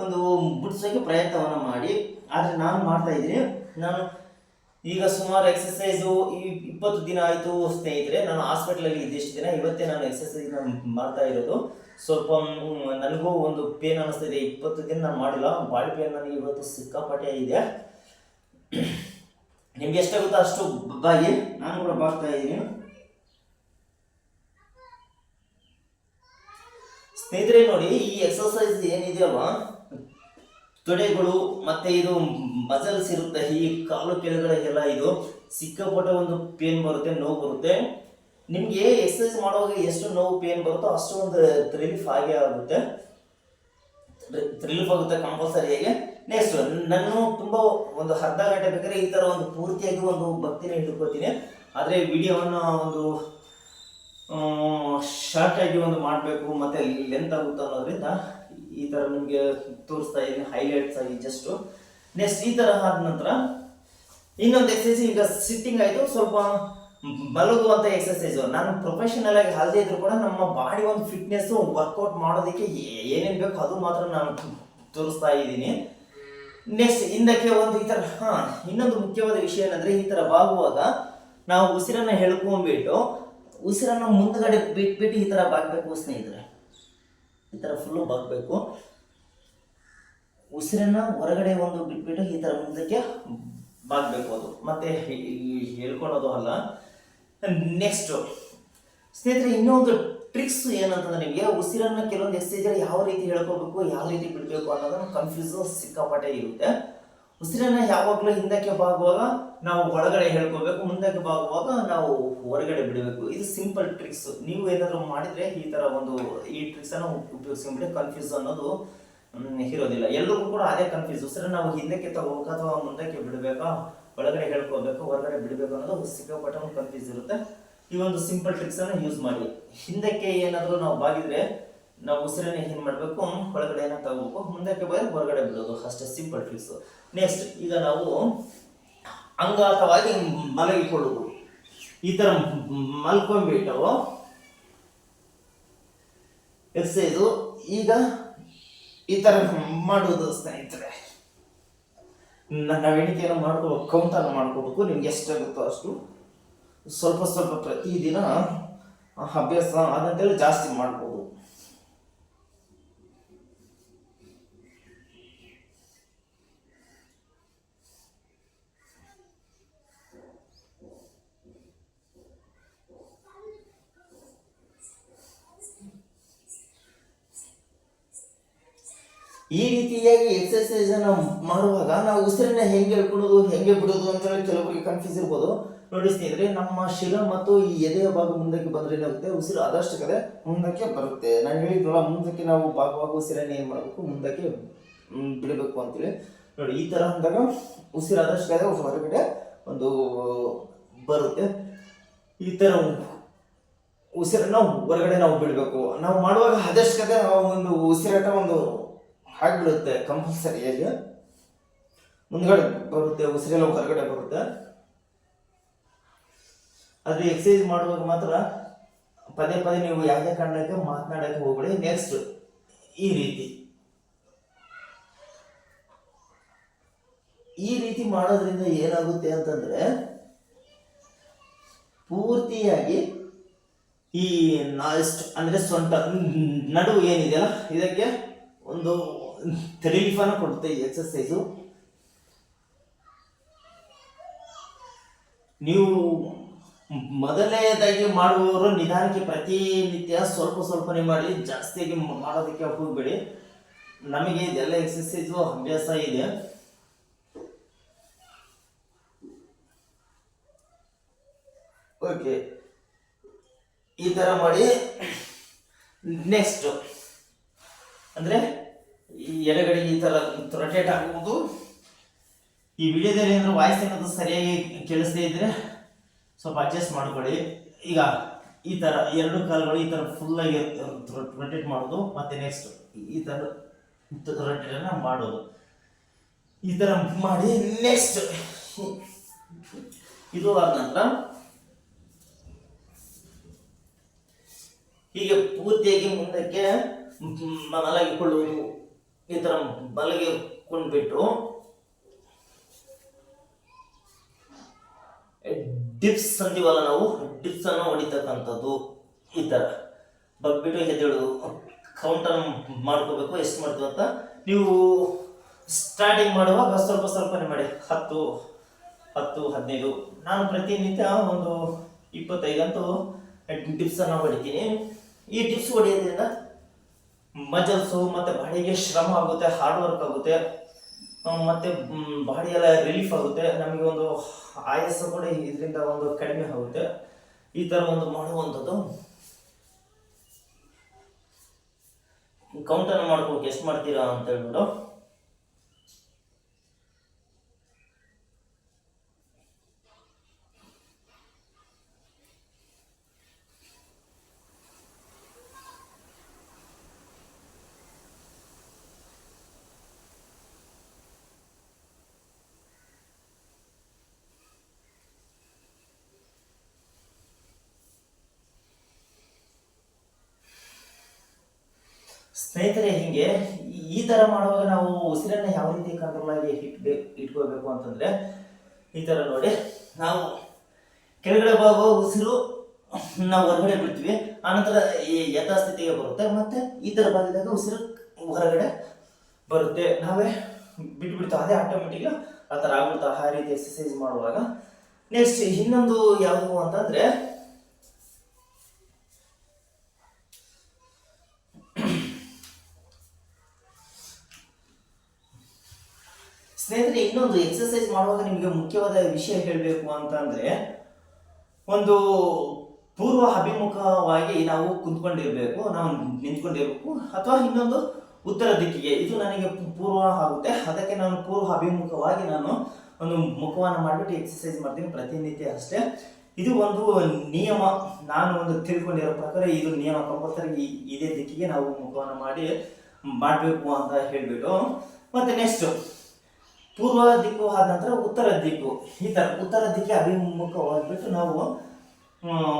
ಒಂದು ಬಿಡಿಸೋಕೆ ಪ್ರಯತ್ನವನ್ನ ಮಾಡಿ. ಆದರೆ ನಾನು ಮಾಡ್ತಾ ಇದ್ದೀನಿ, ನಾನು ಈಗ ಸುಮಾರು ಎಕ್ಸರ್ಸೈಸು 20 ದಿನ ಆಯಿತು ಸ್ನೇಹಿತರೆ. ನಾನು ಹಾಸ್ಪಿಟ್ಲಲ್ಲಿ ಇದ್ದಿಷ್ಟು ದಿನ, ಇವತ್ತೇ ನಾನು ಎಕ್ಸರ್ಸೈಸ್ ಮಾಡ್ತಾ ಇರೋದು. ಸ್ವಲ್ಪ ನನಗೂ ಒಂದು ಪೇನ್ ಅನ್ನಿಸ್ತಿದೆ, 20 ದಿನ ನಾನು ಮಾಡಿಲ್ಲ. ಬಾಡಿ ಪೇನ್ ನನಗೆ ಇವತ್ತು ಸಿಕ್ಕಾಪಟ್ಟೆ ಇದೆ. ನಿಮ್ಗೆ ಎಷ್ಟಾಗುತ್ತೋ ಅಷ್ಟು ಬಾಗಿ, ನಾನು ಕೂಡ ಬಾಗ್ತಾ ಇದ್ದೀನಿ ಸ್ನೇಹಿತರೆ. ನೋಡಿ, ಈ ಎಕ್ಸರ್ಸೈಸ್ ಏನಿದೆಯಲ್ವಾ, ತೊಡೆಗಳು ಮತ್ತೆ ಇದು ಮಸಲ್ಸ್ ಇರುತ್ತೆ, ಈ ಕಾಲು ಕೆಳಗಡೆಗೆಲ್ಲ ಇದು ಸಿಕ್ಕಾಪಟ್ಟೆ ಒಂದು ಪೇನ್ ಬರುತ್ತೆ, ನೋವು ಬರುತ್ತೆ. ನಿಮ್ಗೆ ಎಕ್ಸರ್ಸೈಸ್ ಮಾಡುವಾಗ ಎಷ್ಟು ನೋವು ಪೇನ್ ಬರುತ್ತೋ ಅಷ್ಟು ಒಂದು ರಿಲೀಫ್ ಆಗೇ ಆಗುತ್ತೆ, ಕಂಪಲ್ಸರಿಯಾಗಿ. ನೆಕ್ಸ್ಟ್ ನಾನು ತುಂಬಾ ಒಂದು ಅರ್ಧ ಗಂಟೆ ಬೇಕಾದ್ರೆ ಈ ತರ ಒಂದು ಪೂರ್ತಿಯಾಗಿ ಒಂದು ಭಕ್ತಿನ ಹಿಡ್ಕೋತೀನಿ. ಆದರೆ ವಿಡಿಯೋವನ್ನು ಒಂದು ಶಾರ್ಟ್ ಆಗಿ ಒಂದು ಮಾಡಬೇಕು ಮತ್ತೆ ಲೆಂತ್ ಆಗುತ್ತೆ ಅನ್ನೋದ್ರಿಂದ ಈ ತರ ನಿಮಗೆ ತೋರಿಸ್ತಾ ಇದ್ದೀನಿ ಹೈಲೈಟ್ಸ್ ಆಗಿ ಜಸ್ಟ್. ನೆಕ್ಸ್ಟ್ ಈ ತರ ಆದ ನಂತರ ಇನ್ನೊಂದು ಎಕ್ಸರ್ಸೈಸ್. ಈಗ ಸಿಟ್ಟಿಂಗ್ ಆಯಿತು, ಸ್ವಲ್ಪ ಮಲಗುವಂತ ಎಕ್ಸರ್ಸೈಸ್. ನಾನು ಪ್ರೊಫೆಷನಲ್ ಆಗಿ ಅಲ್ಲದೆ ಇದ್ರು ಕೂಡ ನಮ್ಮ ಬಾಡಿ ಒಂದು ಫಿಟ್ನೆಸ್ ವರ್ಕೌಟ್ ಮಾಡೋದಕ್ಕೆ ಏನೇನು ಬೇಕು ಅದು ಮಾತ್ರ ನಾನು ತೋರಿಸ್ತಾ ಇದ್ದೀನಿ. ನೆಕ್ಸ್ಟ್ ಹಿಂದಕ್ಕೆ ಒಂದು ಈ ತರ. ಇನ್ನೊಂದು ಮುಖ್ಯವಾದ ವಿಷಯ ಏನಂದ್ರೆ, ಈ ತರ ಬಾಗುವಾಗ ನಾವು ಉಸಿರನ್ನ ಎಳ್ಕೊಂಡ್ಬಿಟ್ಟು ಉಸಿರನ್ನು ಮುಂದ್ಗಡೆ ಬಿಟ್ಬಿಟ್ಟು ಈ ಥರ ಬಾಗಬೇಕು ಸ್ನೇಹಿತರೆ. ಈ ಥರ ಫುಲ್ಲು ಬಾಗಬೇಕು. ಉಸಿರನ್ನು ಹೊರಗಡೆ ಒಂದು ಬಿಟ್ಬಿಟ್ಟು ಈ ಥರ ಮುಂದಕ್ಕೆ ಬಾಗಬೇಕು. ಅದು ಮತ್ತೆ ಹೇಳ್ಕೊಳೋದು ಅಲ್ಲ. ನೆಕ್ಸ್ಟು ಸ್ನೇಹಿತರೆ, ಇನ್ನೊಂದು ಟ್ರಿಕ್ಸ್ ಏನಂತಂದ್ರೆ, ನಿಮಗೆ ಉಸಿರನ್ನು ಕೆಲವೊಂದು ಎಕ್ಸಸೈಜಲ್ಲಿ ಯಾವ ರೀತಿ ಹೇಳ್ಕೋಬೇಕು, ಯಾವ ರೀತಿ ಬಿಡಬೇಕು ಅನ್ನೋದನ್ನು ಕನ್ಫ್ಯೂಸ್ ಸಿಕ್ಕಾಪಟ್ಟೆ ಇರುತ್ತೆ. ಉಸಿರನ್ನ ಯಾವಾಗಲೂ ಹಿಂದಕ್ಕೆ ಬಾಗುವಾಗ ನಾವು ಒಳಗಡೆ ಹೇಳ್ಕೋಬೇಕು, ಮುಂದಕ್ಕೆ ಬಾಗುವಾಗ ನಾವು ಹೊರಗಡೆ ಬಿಡಬೇಕು. ಇದು ಸಿಂಪಲ್ ಟ್ರಿಕ್ಸ್. ನೀವು ಏನಾದರೂ ಮಾಡಿದರೆ ಈ ಟ್ರಿಕ್ಸನ್ನು ಉಪಯೋಗಿಸ್ಕೊಂಡ್ಬಿಟ್ಟು ಕನ್ಫ್ಯೂಸ್ ಅನ್ನೋದು ಇರೋದಿಲ್ಲ. ಎಲ್ರಿಗೂ ಕೂಡ ಅದೇ ಕನ್ಫ್ಯೂಸ್. ಉಸಿರನ್ನ ನಾವು ಹಿಂದಕ್ಕೆ ತಗೋಬೇಕು ಅಥವಾ ಮುಂದಕ್ಕೆ ಬಿಡಬೇಕಾ, ಒಳಗಡೆ ಹೇಳ್ಕೋಬೇಕು, ಹೊರಗಡೆ ಬಿಡಬೇಕು ಅನ್ನೋದು ಸಿಕ್ಕಾಪಟ್ಟೆ ಕನ್ಫ್ಯೂಸ್ ಇರುತ್ತೆ. ಈ ಒಂದು ಸಿಂಪಲ್ ಟ್ರಿಕ್ಸನ್ನು ಯೂಸ್ ಮಾಡಿ. ಹಿಂದಕ್ಕೆ ಏನಾದರೂ ನಾವು ಬಾಗಿದ್ರೆ ನಾವು ಉಸಿರನ್ನ ಏನು ಮಾಡಬೇಕು, ಒಳಗಡೆನ ತಗೋಬೇಕು, ಮುಂದಕ್ಕೆ ಬಾಗಿ ಹೊರಗಡೆ ಬಿಡೋದು, ಅಷ್ಟೇ ಸಿಂಪಲ್ ಟ್ರಿಕ್ಸ್. ನೆಕ್ಸ್ಟ್, ಈಗ ನಾವು ಅಂಗಾತವಾಗಿ ಮಲಗಿಕೊಳ್ಳೋದು. ಈ ಥರ ಮಲ್ಕೊಂಡ್ಬಿಟ್ಟು ಎಕ್ಸಸೈಸು ಈಗ ಈ ಥರ ಮಾಡುವುದು ಸ್ನೇಹಿತರೆ. ನಾವು ಎಣಿಕೆಯನ್ನು ಮಾಡ್ಕೋಬೇಕು, ಕೌಂಟನ್ನು ಮಾಡ್ಕೋಬೇಕು. ನಿಮ್ಗೆ ಎಷ್ಟಾಗುತ್ತೋ ಅಷ್ಟು ಸ್ವಲ್ಪ ಸ್ವಲ್ಪ ಪ್ರತಿದಿನ ಅಭ್ಯಾಸ ಆದಂತೆಲ್ಲ ಜಾಸ್ತಿ ಮಾಡ್ಬೋದು. ಈ ರೀತಿಯಾಗಿ ಎಕ್ಸರ್ಸೈಸ್ ಅನ್ನು ಮಾಡುವಾಗ ನಾವು ಉಸಿರನ್ನ ಹೆಂಗೆ ಹೇಳ್ಕೊಡೋದು, ಹೆಂಗೆ ಬಿಡೋದು ಅಂತ ಹೇಳಿ ಕೆಲವರಿಗೆ ಕನ್ಫ್ಯೂಸ್ ಇರ್ಬೋದು. ನೋಡಿ ಸ್ನೇಹಿತರೆ, ನಮ್ಮ ಶಿರ ಮತ್ತು ಈ ಎದೆಯ ಭಾಗ ಮುಂದಕ್ಕೆ ಬಂದ್ರೆ ಏನಾಗುತ್ತೆ, ಉಸಿರು ಆದಷ್ಟು ಕಡೆ ಮುಂದಕ್ಕೆ ಬರುತ್ತೆ. ನಾನು ಹೇಳಿದ್ರಲ್ಲ, ಮುಂದಕ್ಕೆ ನಾವು ಭಾಗವಾಗ ಉಸಿರನ್ನ ಏನು ಮಾಡಬೇಕು, ಮುಂದಕ್ಕೆ ಬಿಡಬೇಕು ಅಂತೇಳಿ. ನೋಡಿ, ಈ ಥರ ಅಂದಾಗ ಉಸಿರು ಆದಷ್ಟು ಕಡೆ ಹೊರಗಡೆ ಒಂದು ಬರುತ್ತೆ. ಈ ಥರ ಉಸಿರನ್ನ ಹೊರಗಡೆ ನಾವು ಬಿಡಬೇಕು. ನಾವು ಮಾಡುವಾಗ ಆದಷ್ಟು ಕಡೆ ಒಂದು ಉಸಿರಾಟ ಒಂದು ಆಗಿಬಿಡುತ್ತೆ, ಕಂಪಲ್ಸರಿಯಾಗಿ ಮುಂದ್ಗಡೆ ಬರುತ್ತೆ, ಉಸಿರೆಲ್ಲ ಹೊರಗಡೆ ಬರುತ್ತೆ. ಆದರೆ ಎಕ್ಸಸೈಸ್ ಮಾಡುವಾಗ ಮಾತ್ರ ಪದೇ ಪದೇ ನೀವು ಯಾವುದೇ ಕಾರಣಕ್ಕೆ ಮಾತನಾಡಕ್ಕೆ ಹೋಗಬೇಡಿ. ನೆಕ್ಸ್ಟ್, ಈ ರೀತಿ ಮಾಡೋದ್ರಿಂದ ಏನಾಗುತ್ತೆ ಅಂತಂದ್ರೆ, ಪೂರ್ತಿಯಾಗಿ ಈ ನಾಸ್ಟ್ ಅಂದ್ರೆ ಸೊಂಟ ನಡುವು ಏನಿದೆಯಲ್ಲ, ಇದಕ್ಕೆ ಒಂದು ರಿಲೀಫ್ ಅನ್ನು ಕೊಡುತ್ತೆ ಈ ಎಕ್ಸರ್ಸೈಸು. ನೀವು ಮೊದಲನೇದಾಗಿ ಮಾಡುವವರು ನಿಧಾನಕ್ಕೆ ಪ್ರತಿನಿತ್ಯ ಸ್ವಲ್ಪ ಸ್ವಲ್ಪನೇ ಮಾಡಿ, ಜಾಸ್ತಿಯಾಗಿ ಮಾಡೋದಕ್ಕೆ ಹೋಗಬೇಡಿ. ನಮಗೆ ಇದೆಲ್ಲ ಎಕ್ಸರ್ಸೈಸು ಅಭ್ಯಾಸ ಇದೆ. ಓಕೆ, ಈ ಥರ ಮಾಡಿ. ನೆಕ್ಸ್ಟ್ ಅಂದರೆ ಈ ಎಡಗಡೆ ಈ ಥರ ರೊಟೇಟ್ ಆಗುವುದು. ಈ ವಿಡಿಯೋದಲ್ಲಿ ಏನಾದರೂ ವಾಯ್ಸ್ ಏನಾದರೂ ಸರಿಯಾಗಿ ಕೇಳಿಸದೇ ಇದ್ದರೆ ಸ್ವಲ್ಪ ಅಡ್ಜಸ್ಟ್ ಮಾಡ್ಕೊಳ್ಳಿ. ಈಗ ಈ ಥರ ಎರಡು ಕಾಲುಗಳು ಈ ಥರ ಫುಲ್ಲಾಗಿ ರೊಟೇಟ್ ಮಾಡೋದು, ಮತ್ತು ನೆಕ್ಸ್ಟ್ ಈ ಥರ ರೊಟೇಟನ್ನು ಮಾಡೋದು. ಈ ಥರ ಮಾಡಿ ನೆಕ್ಸ್ಟ್ ಇದು ಆದ ನಂತರ ಹೀಗೆ ಪೂರ್ತಿಯಾಗಿ ಮುಂದಕ್ಕೆ ಮಲಗಿಕೊಳ್ಳುವುದು. ಈ ಥರ ಮಲಗಿಕೊಂಡ್ಬಿಟ್ಟು ಡಿಪ್ಸ್ ಅಂತೀವಲ್ಲ, ನಾವು ಡಿಪ್ಸ್ ಅನ್ನು ಹೊಡಿತಕ್ಕಂಥದ್ದು. ಈ ಥರ ಬಗ್ಬಿಟ್ಟು ಎದ್ದೇಳುವುದು, ಕೌಂಟನ್ನು ಮಾಡ್ಕೋಬೇಕು ಎಷ್ಟು ಮಾಡ್ತೀವಿ ಅಂತ. ನೀವು ಸ್ಟಾರ್ಟಿಂಗ್ ಮಾಡುವಾಗ ಸ್ವಲ್ಪ ಸ್ವಲ್ಪನೇ ಮಾಡಿ, 10, 15. ನಾನು ಪ್ರತಿನಿತ್ಯ ಒಂದು 25 ಅಂತೂ ಡಿಪ್ಸನ್ನು ಹೊಡಿತೀನಿ. ಈ ಟಿಪ್ಸ್ ಹೊಡೆಯೋದ್ರಿಂದ ಮಜಲ್ಸು ಮತ್ತು ಬಾಡಿಗೆ ಶ್ರಮ ಆಗುತ್ತೆ, ಹಾರ್ಡ್ ವರ್ಕ್ ಆಗುತ್ತೆ, ಮತ್ತು ಬಾಡಿ ಎಲ್ಲ ರಿಲೀಫ್ ಆಗುತ್ತೆ. ನಮಗೆ ಒಂದು ಆಯಸ್ಸು ಕೂಡ ಇದರಿಂದ ಒಂದು ಕಡಿಮೆ ಆಗುತ್ತೆ. ಈ ಥರ ಒಂದು ಮಾಡುವಂಥದ್ದು. ಕೌಂಟನ್ನು ಮಾಡ್ಕೋಬೇಕು, ಎಷ್ಟು ಮಾಡ್ತೀರಾ ಅಂತ ಹೇಳ್ಬಿಟ್ಟು. ಸ್ನೇಹಿತರೆ, ಹೀಗೆ ಈ ಥರ ಮಾಡುವಾಗ ನಾವು ಉಸಿರನ್ನ ಯಾವ ರೀತಿ ಕಂಟ್ರೋಲ್ ಆಗಿ ಇಟ್ಕೋಬೇಕು ಅಂತಂದರೆ, ಈ ಥರ ನೋಡಿ, ನಾವು ಕೆಳಗಡೆ ಬಾಗುವ ಉಸಿರು ನಾವು ಹೊರಗಡೆ ಬಿಡ್ತೀವಿ, ಆನಂತರ ಈ ಯಥಾಸ್ಥಿತಿಗೆ ಬರುತ್ತೆ, ಮತ್ತೆ ಈ ಥರ ಭಾಗದಾಗ ಉಸಿರು ಹೊರಗಡೆ ಬರುತ್ತೆ, ನಾವೇ ಬಿಟ್ಬಿಡ್ತೀವಿ, ಅದೇ ಆಟೋಮೆಟಿಕ್ ಆ ಥರ ಆಗ್ಬಿಡ್ತಾ ಆ ರೀತಿ ಎಕ್ಸಸೈಸ್ ಮಾಡುವಾಗ. ನೆಕ್ಸ್ಟ್ ಇನ್ನೊಂದು ಯಾವುದು ಅಂತಂದರೆ ಸ್ನೇಹಿತರೆ, ಇನ್ನೊಂದು ಎಕ್ಸಸೈಸ್ ಮಾಡುವಾಗ ನಿಮಗೆ ಮುಖ್ಯವಾದ ವಿಷಯ ಹೇಳಬೇಕು ಅಂತಂದರೆ, ಒಂದು ಪೂರ್ವ ಅಭಿಮುಖವಾಗಿ ನಾವು ಕುಂತ್ಕೊಂಡಿರ್ಬೇಕು, ನಾವು ನಿಂತ್ಕೊಂಡಿರ್ಬೇಕು, ಅಥವಾ ಇನ್ನೊಂದು ಉತ್ತರ ದಿಕ್ಕಿಗೆ. ಇದು ನನಗೆ ಪೂರ್ವ ಆಗುತ್ತೆ, ಅದಕ್ಕೆ ನಾನು ಪೂರ್ವ ಅಭಿಮುಖವಾಗಿ ನಾನು ಒಂದು ಮುಖವನ್ನು ಮಾಡಿಬಿಟ್ಟು ಎಕ್ಸಸೈಸ್ ಮಾಡ್ತೀನಿ ಪ್ರತಿನಿತ್ಯ ಅಷ್ಟೇ. ಇದು ಒಂದು ನಿಯಮ, ನಾನು ಒಂದು ತಿಳ್ಕೊಂಡಿರೋ ಪ್ರಕಾರ ಇದು ನಿಯಮ, ಕಂಪಲ್ಸರಿ ಇದೇ ದಿಕ್ಕಿಗೆ ನಾವು ಮುಖವನ್ನು ಮಾಡಬೇಕು ಅಂತ ಹೇಳಿಬಿಟ್ಟು. ಮತ್ತು ನೆಕ್ಸ್ಟ್ ಪೂರ್ವ ದಿಕ್ಕು ಆದ ನಂತರ ಉತ್ತರ ದಿಕ್ಕು, ಈ ಥರ ಉತ್ತರ ದಿಕ್ಕಿಗೆ ಅಭಿಮುಖವಾಗಿಬಿಟ್ಟು ನಾವು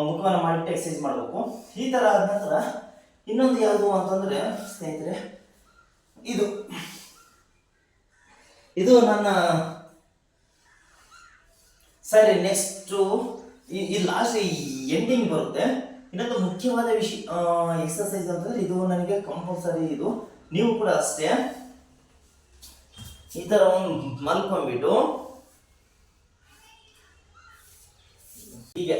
ಮುಖವನ್ನು ಮಾಡಿಬಿಟ್ಟು ಎಕ್ಸಸೈಸ್ ಮಾಡಬೇಕು. ಈ ಥರ ಆದ ನಂತರ ಇನ್ನೊಂದು ಯಾವುದು ಅಂತಂದರೆ ಸ್ನೇಹಿತರೆ, ಇದು ನನ್ನ ಸರಿ. ನೆಕ್ಸ್ಟು ಈ ಲಾಸ್ಟ್ ಎಂಡಿಂಗ್ ಬರುತ್ತೆ. ಇನ್ನೊಂದು ಮುಖ್ಯವಾದ ವಿಷಯ ಎಕ್ಸಸೈಸ್ ಅಂತಂದರೆ ಇದು ನನಗೆ ಕಂಪಲ್ಸರಿ, ಇದು ನೀವು ಕೂಡ ಅಷ್ಟೇ. ಈ ಥರ ಒಂದು ಮಲ್ಕೊಂಡ್ಬಿಟ್ಟು ಹೀಗೆ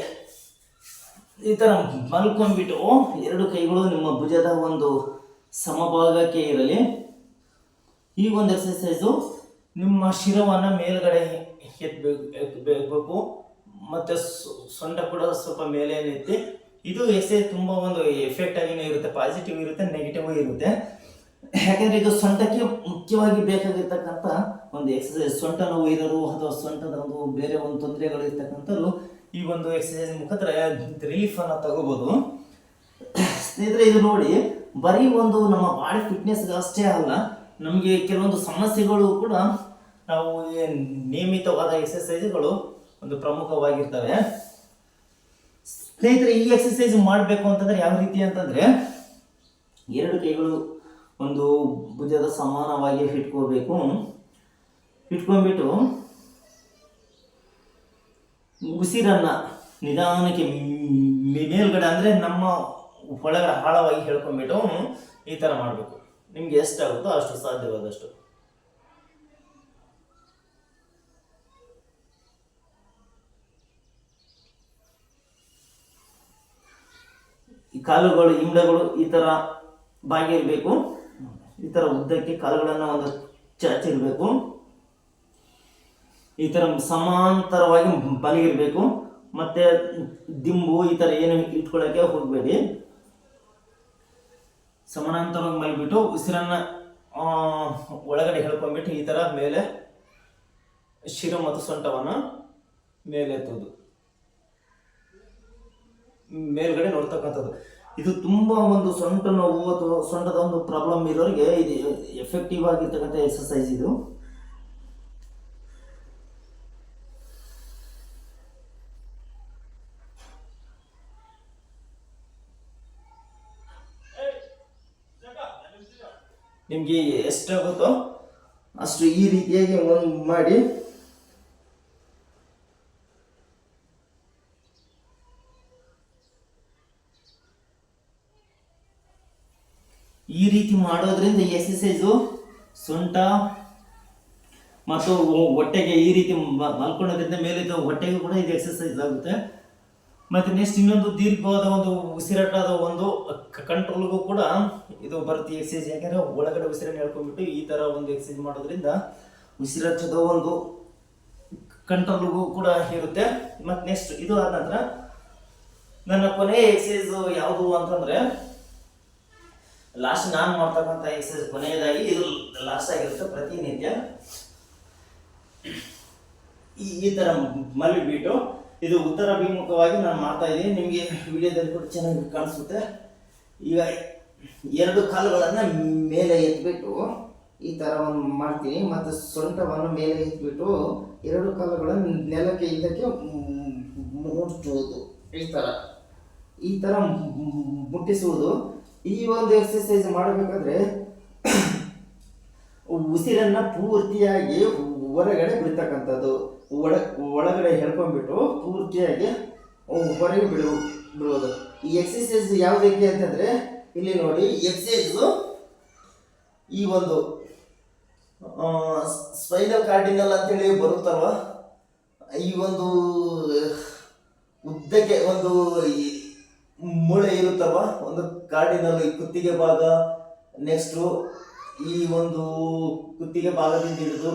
ಈ ಥರ ಮಲ್ಕೊಂಡ್ಬಿಟ್ಟು ಎರಡು ಕೈಗಳು ನಿಮ್ಮ ಭುಜದ ಒಂದು ಸಮಭಾಗಕ್ಕೆ ಇರಲಿ. ಈ ಒಂದು ಎಕ್ಸಸೈಸು ನಿಮ್ಮ ಶಿರವನ್ನು ಮೇಲ್ಗಡೆ ಎತ್ತಬೇಕು, ಮತ್ತು ಸೊಂಟ ಕೂಡ ಸ್ವಲ್ಪ ಮೇಲೆ ಎತ್ತಿ. ಇದು ಎಕ್ಸಸೈಸ್ ತುಂಬ ಒಂದು ಎಫೆಕ್ಟ್ ಆಗಿನೇ ಇರುತ್ತೆ, ಪಾಸಿಟಿವ್ ಇರುತ್ತೆ, ನೆಗೆಟಿವ್ ಇರುತ್ತೆ. ಯಾಕಂದರೆ ಇದು ಸೊಂಟಕ್ಕೆ ಮುಖ್ಯವಾಗಿ ಬೇಕಾಗಿರ್ತಕ್ಕಂಥ ಒಂದು ಎಕ್ಸಸೈಸ್. ಸೊಂಟ ನೋವು ಇರೋರು ಅಥವಾ ಸೊಂಟದ ಒಂದು ಬೇರೆ ಒಂದು ತೊಂದರೆಗಳು ಇರ್ತಕ್ಕಂಥವ್ರು ಈ ಒಂದು ಎಕ್ಸಸೈಸ್ ಮುಖಾಂತರ ರಿಲೀಫನ್ನು ತಗೋಬೋದು. ಸ್ನೇಹಿತರೆ, ಇದು ನೋಡಿ, ಬರೀ ಒಂದು ನಮ್ಮ ಬಾಡಿ ಫಿಟ್ನೆಸ್ಗೆ ಅಷ್ಟೇ ಅಲ್ಲ, ನಮಗೆ ಕೆಲವೊಂದು ಸಮಸ್ಯೆಗಳು ಕೂಡ ನಾವು ನಿಯಮಿತವಾದ ಎಕ್ಸಸೈಸ್ಗಳು ಒಂದು ಪ್ರಮುಖವಾಗಿರ್ತವೆ. ಸ್ನೇಹಿತರೆ, ಈ ಎಕ್ಸಸೈಸ್ ಮಾಡಬೇಕು ಅಂತಂದರೆ ಯಾವ ರೀತಿ ಅಂತಂದರೆ, ಎರಡು ಕೈಗಳು ಒಂದು ಭುಜದ ಸಮಾನವಾಗಿ ಇಟ್ಕೊಂಡ್ಬಿಟ್ಟು ಉಸಿರನ್ನು ನಿಧಾನಕ್ಕೆ ಮೇಲ್ಗಡೆ ಅಂದರೆ ನಮ್ಮ ಒಳಗಡೆ ಆಳವಾಗಿ ಹೇಳ್ಕೊಂಡ್ಬಿಟ್ಟು ಈ ಥರ ಮಾಡಬೇಕು. ನಿಮ್ಗೆ ಎಷ್ಟಾಗುತ್ತೋ ಅಷ್ಟು ಸಾಧ್ಯವಾದಷ್ಟು. ಈ ಕಾಲುಗಳು, ಹಿಂಡಗಳು ಈ ಥರ ಬಾಗಿರಬೇಕು, ಈ ಥರ ಉದ್ದಕ್ಕೆ ಕಾಲುಗಳನ್ನು ಒಂದು ಚಾಚಿರಬೇಕು, ಈ ಥರ ಸಮಾಂತರವಾಗಿ ಬಲಗಿರಬೇಕು. ಮತ್ತು ದಿಂಬು ಈ ಥರ ಏನು ಇಟ್ಕೊಳ್ಳೋಕ್ಕೆ ಹೋಗಬೇಡಿ. ಸಮಾನಾಂತರವಾಗಿ ಮಲಗಿಬಿಟ್ಟು ಉಸಿರನ್ನು ಒಳಗಡೆ ಹೇಳ್ಕೊಂಡ್ಬಿಟ್ಟು ಈ ಥರ ಮೇಲೆ ಶಿರ ಮತ್ತು ಸೊಂಟವನ್ನು ಮೇಲೆತ್ತೋದು, ಮೇಲ್ಗಡೆ ನೋಡ್ತಕ್ಕಂಥದ್ದು. ಇದು ತುಂಬ ಒಂದು ಸೊಂಟ ನೋವು ಅಥವಾ ಸೊಂಟದ ಒಂದು ಪ್ರಾಬ್ಲಮ್ ಇರೋರಿಗೆ ಇದು ಎಫೆಕ್ಟಿವ್ ಆಗಿರ್ತಕ್ಕಂಥ ಎಕ್ಸಸೈಸ್ ಇದು. ನಿಮಗೆ ಎಷ್ಟಾಗುತ್ತೋ ಅಷ್ಟು ಈ ರೀತಿಯಾಗಿ ಒಂದು ಮಾಡಿ ಈ ರೀತಿ ಮಾಡೋದ್ರಿಂದ ಈ ಎಕ್ಸಸೈಸು ಸೊಂಟ ಮತ್ತು ಹೊಟ್ಟೆಗೆ ಈ ರೀತಿ ಮಲ್ಕೊಳ್ಳೋದ್ರಿಂದ ಮೇಲೆ ಹೊಟ್ಟೆಗೂ ಕೂಡ ಇದು ಎಕ್ಸಸೈಸ್ ಆಗುತ್ತೆ. ಮತ್ತು ನೆಕ್ಸ್ಟ್ ಇನ್ನೊಂದು ದೀರ್ಘವಾದ ಒಂದು ಉಸಿರಾಟದ ಒಂದು ಕಂಟ್ರೋಲ್ಗೂ ಕೂಡ ಇದು ಬರುತ್ತೆ ಎಕ್ಸಸೈಸ್. ಯಾಕೆಂದರೆ ಒಳಗಡೆ ಉಸಿರನ್ನು ಹೇಳ್ಕೊಂಡ್ಬಿಟ್ಟು ಈ ಥರ ಒಂದು ಎಕ್ಸಸೈಸ್ ಮಾಡೋದ್ರಿಂದ ಉಸಿರಾಟದ ಒಂದು ಕಂಟ್ರೋಲ್ಗೂ ಕೂಡ ಇರುತ್ತೆ. ಮತ್ತು ನೆಕ್ಸ್ಟ್ ಇದು ಆದ ನಂತರ ನನ್ನ ಕೊನೆಯ ಎಕ್ಸಸೈಸ್ ಯಾವುದು ಅಂತಂದರೆ, ಲಾಸ್ಟ್ ನಾನು ಮಾಡ್ತಕ್ಕಂಥ ಎಕ್ಸಸೈಸ್ ಕೊನೆಯದಾಗಿ ಇದು ಲಾಸ್ಟ್ ಆಗಿರುತ್ತೆ. ಪ್ರತಿನಿತ್ಯ ಈ ಥರ ಮಲಗಿಬಿಟ್ಟು ಇದು ಉತ್ತರ ಅಭಿಮುಖವಾಗಿ ನಾನು ಮಾಡ್ತಾ ಇದ್ದೀನಿ. ನಿಮಗೆ ವಿಡಿಯೋದಲ್ಲಿ ಕೂಡ ಚೆನ್ನಾಗಿ ಕಾಣಿಸುತ್ತೆ. ಈಗ ಎರಡು ಕಾಲುಗಳನ್ನು ಮೇಲೆ ಎತ್ಬಿಟ್ಟು ಈ ಥರ ಒಂದು ಮಾಡ್ತೀನಿ, ಮತ್ತು ಸೊಂಟವನ್ನು ಮೇಲೆ ಎತ್ಬಿಟ್ಟು ಎರಡು ಕಾಲುಗಳನ್ನು ನೆಲಕ್ಕೆ ಇದಕ್ಕೆ ಮುಟ್ಟುವುದು, ಈ ಥರ ಮುಟ್ಟಿಸುವುದು. ಈ ಒಂದು ಎಕ್ಸಸೈಸ್ ಮಾಡಬೇಕಾದ್ರೆ ಉಸಿರನ್ನು ಪೂರ್ತಿಯಾಗಿ ಹೊರಗಡೆ ಬಿಡ್ತಕ್ಕಂಥದ್ದು, ಒಳಗಡೆ ಹೇಳ್ಕೊಂಡ್ಬಿಟ್ಟು ಪೂರ್ತಿಯಾಗಿ ಹೊರಗೆ ಬಿಡೋದು. ಈ ಎಕ್ಸಸೈಸ್ ಯಾವುದಕ್ಕೆ ಅಂತಂದ್ರೆ ಇಲ್ಲಿ ನೋಡಿ, ಎಕ್ಸಸೈಸ್ ಈ ಒಂದು ಸ್ಪೈನಲ್ ಕಾರ್ಡಿನಲ್ ಅಂತೇಳಿ ಬರುತ್ತಲ್ವ, ಈ ಒಂದು ಉದ್ದಕ್ಕೆ ಒಂದು ಮೂಳೆ ಇರುತ್ತಲ್ವ, ಒಂದು ಕಾರ್ಡಿನಲ್ ಈ ಕುತ್ತಿಗೆ ಭಾಗ, ನೆಕ್ಸ್ಟ್ ಈ ಒಂದು ಕುತ್ತಿಗೆ ಭಾಗದಿಂದ ಹಿಡಿದು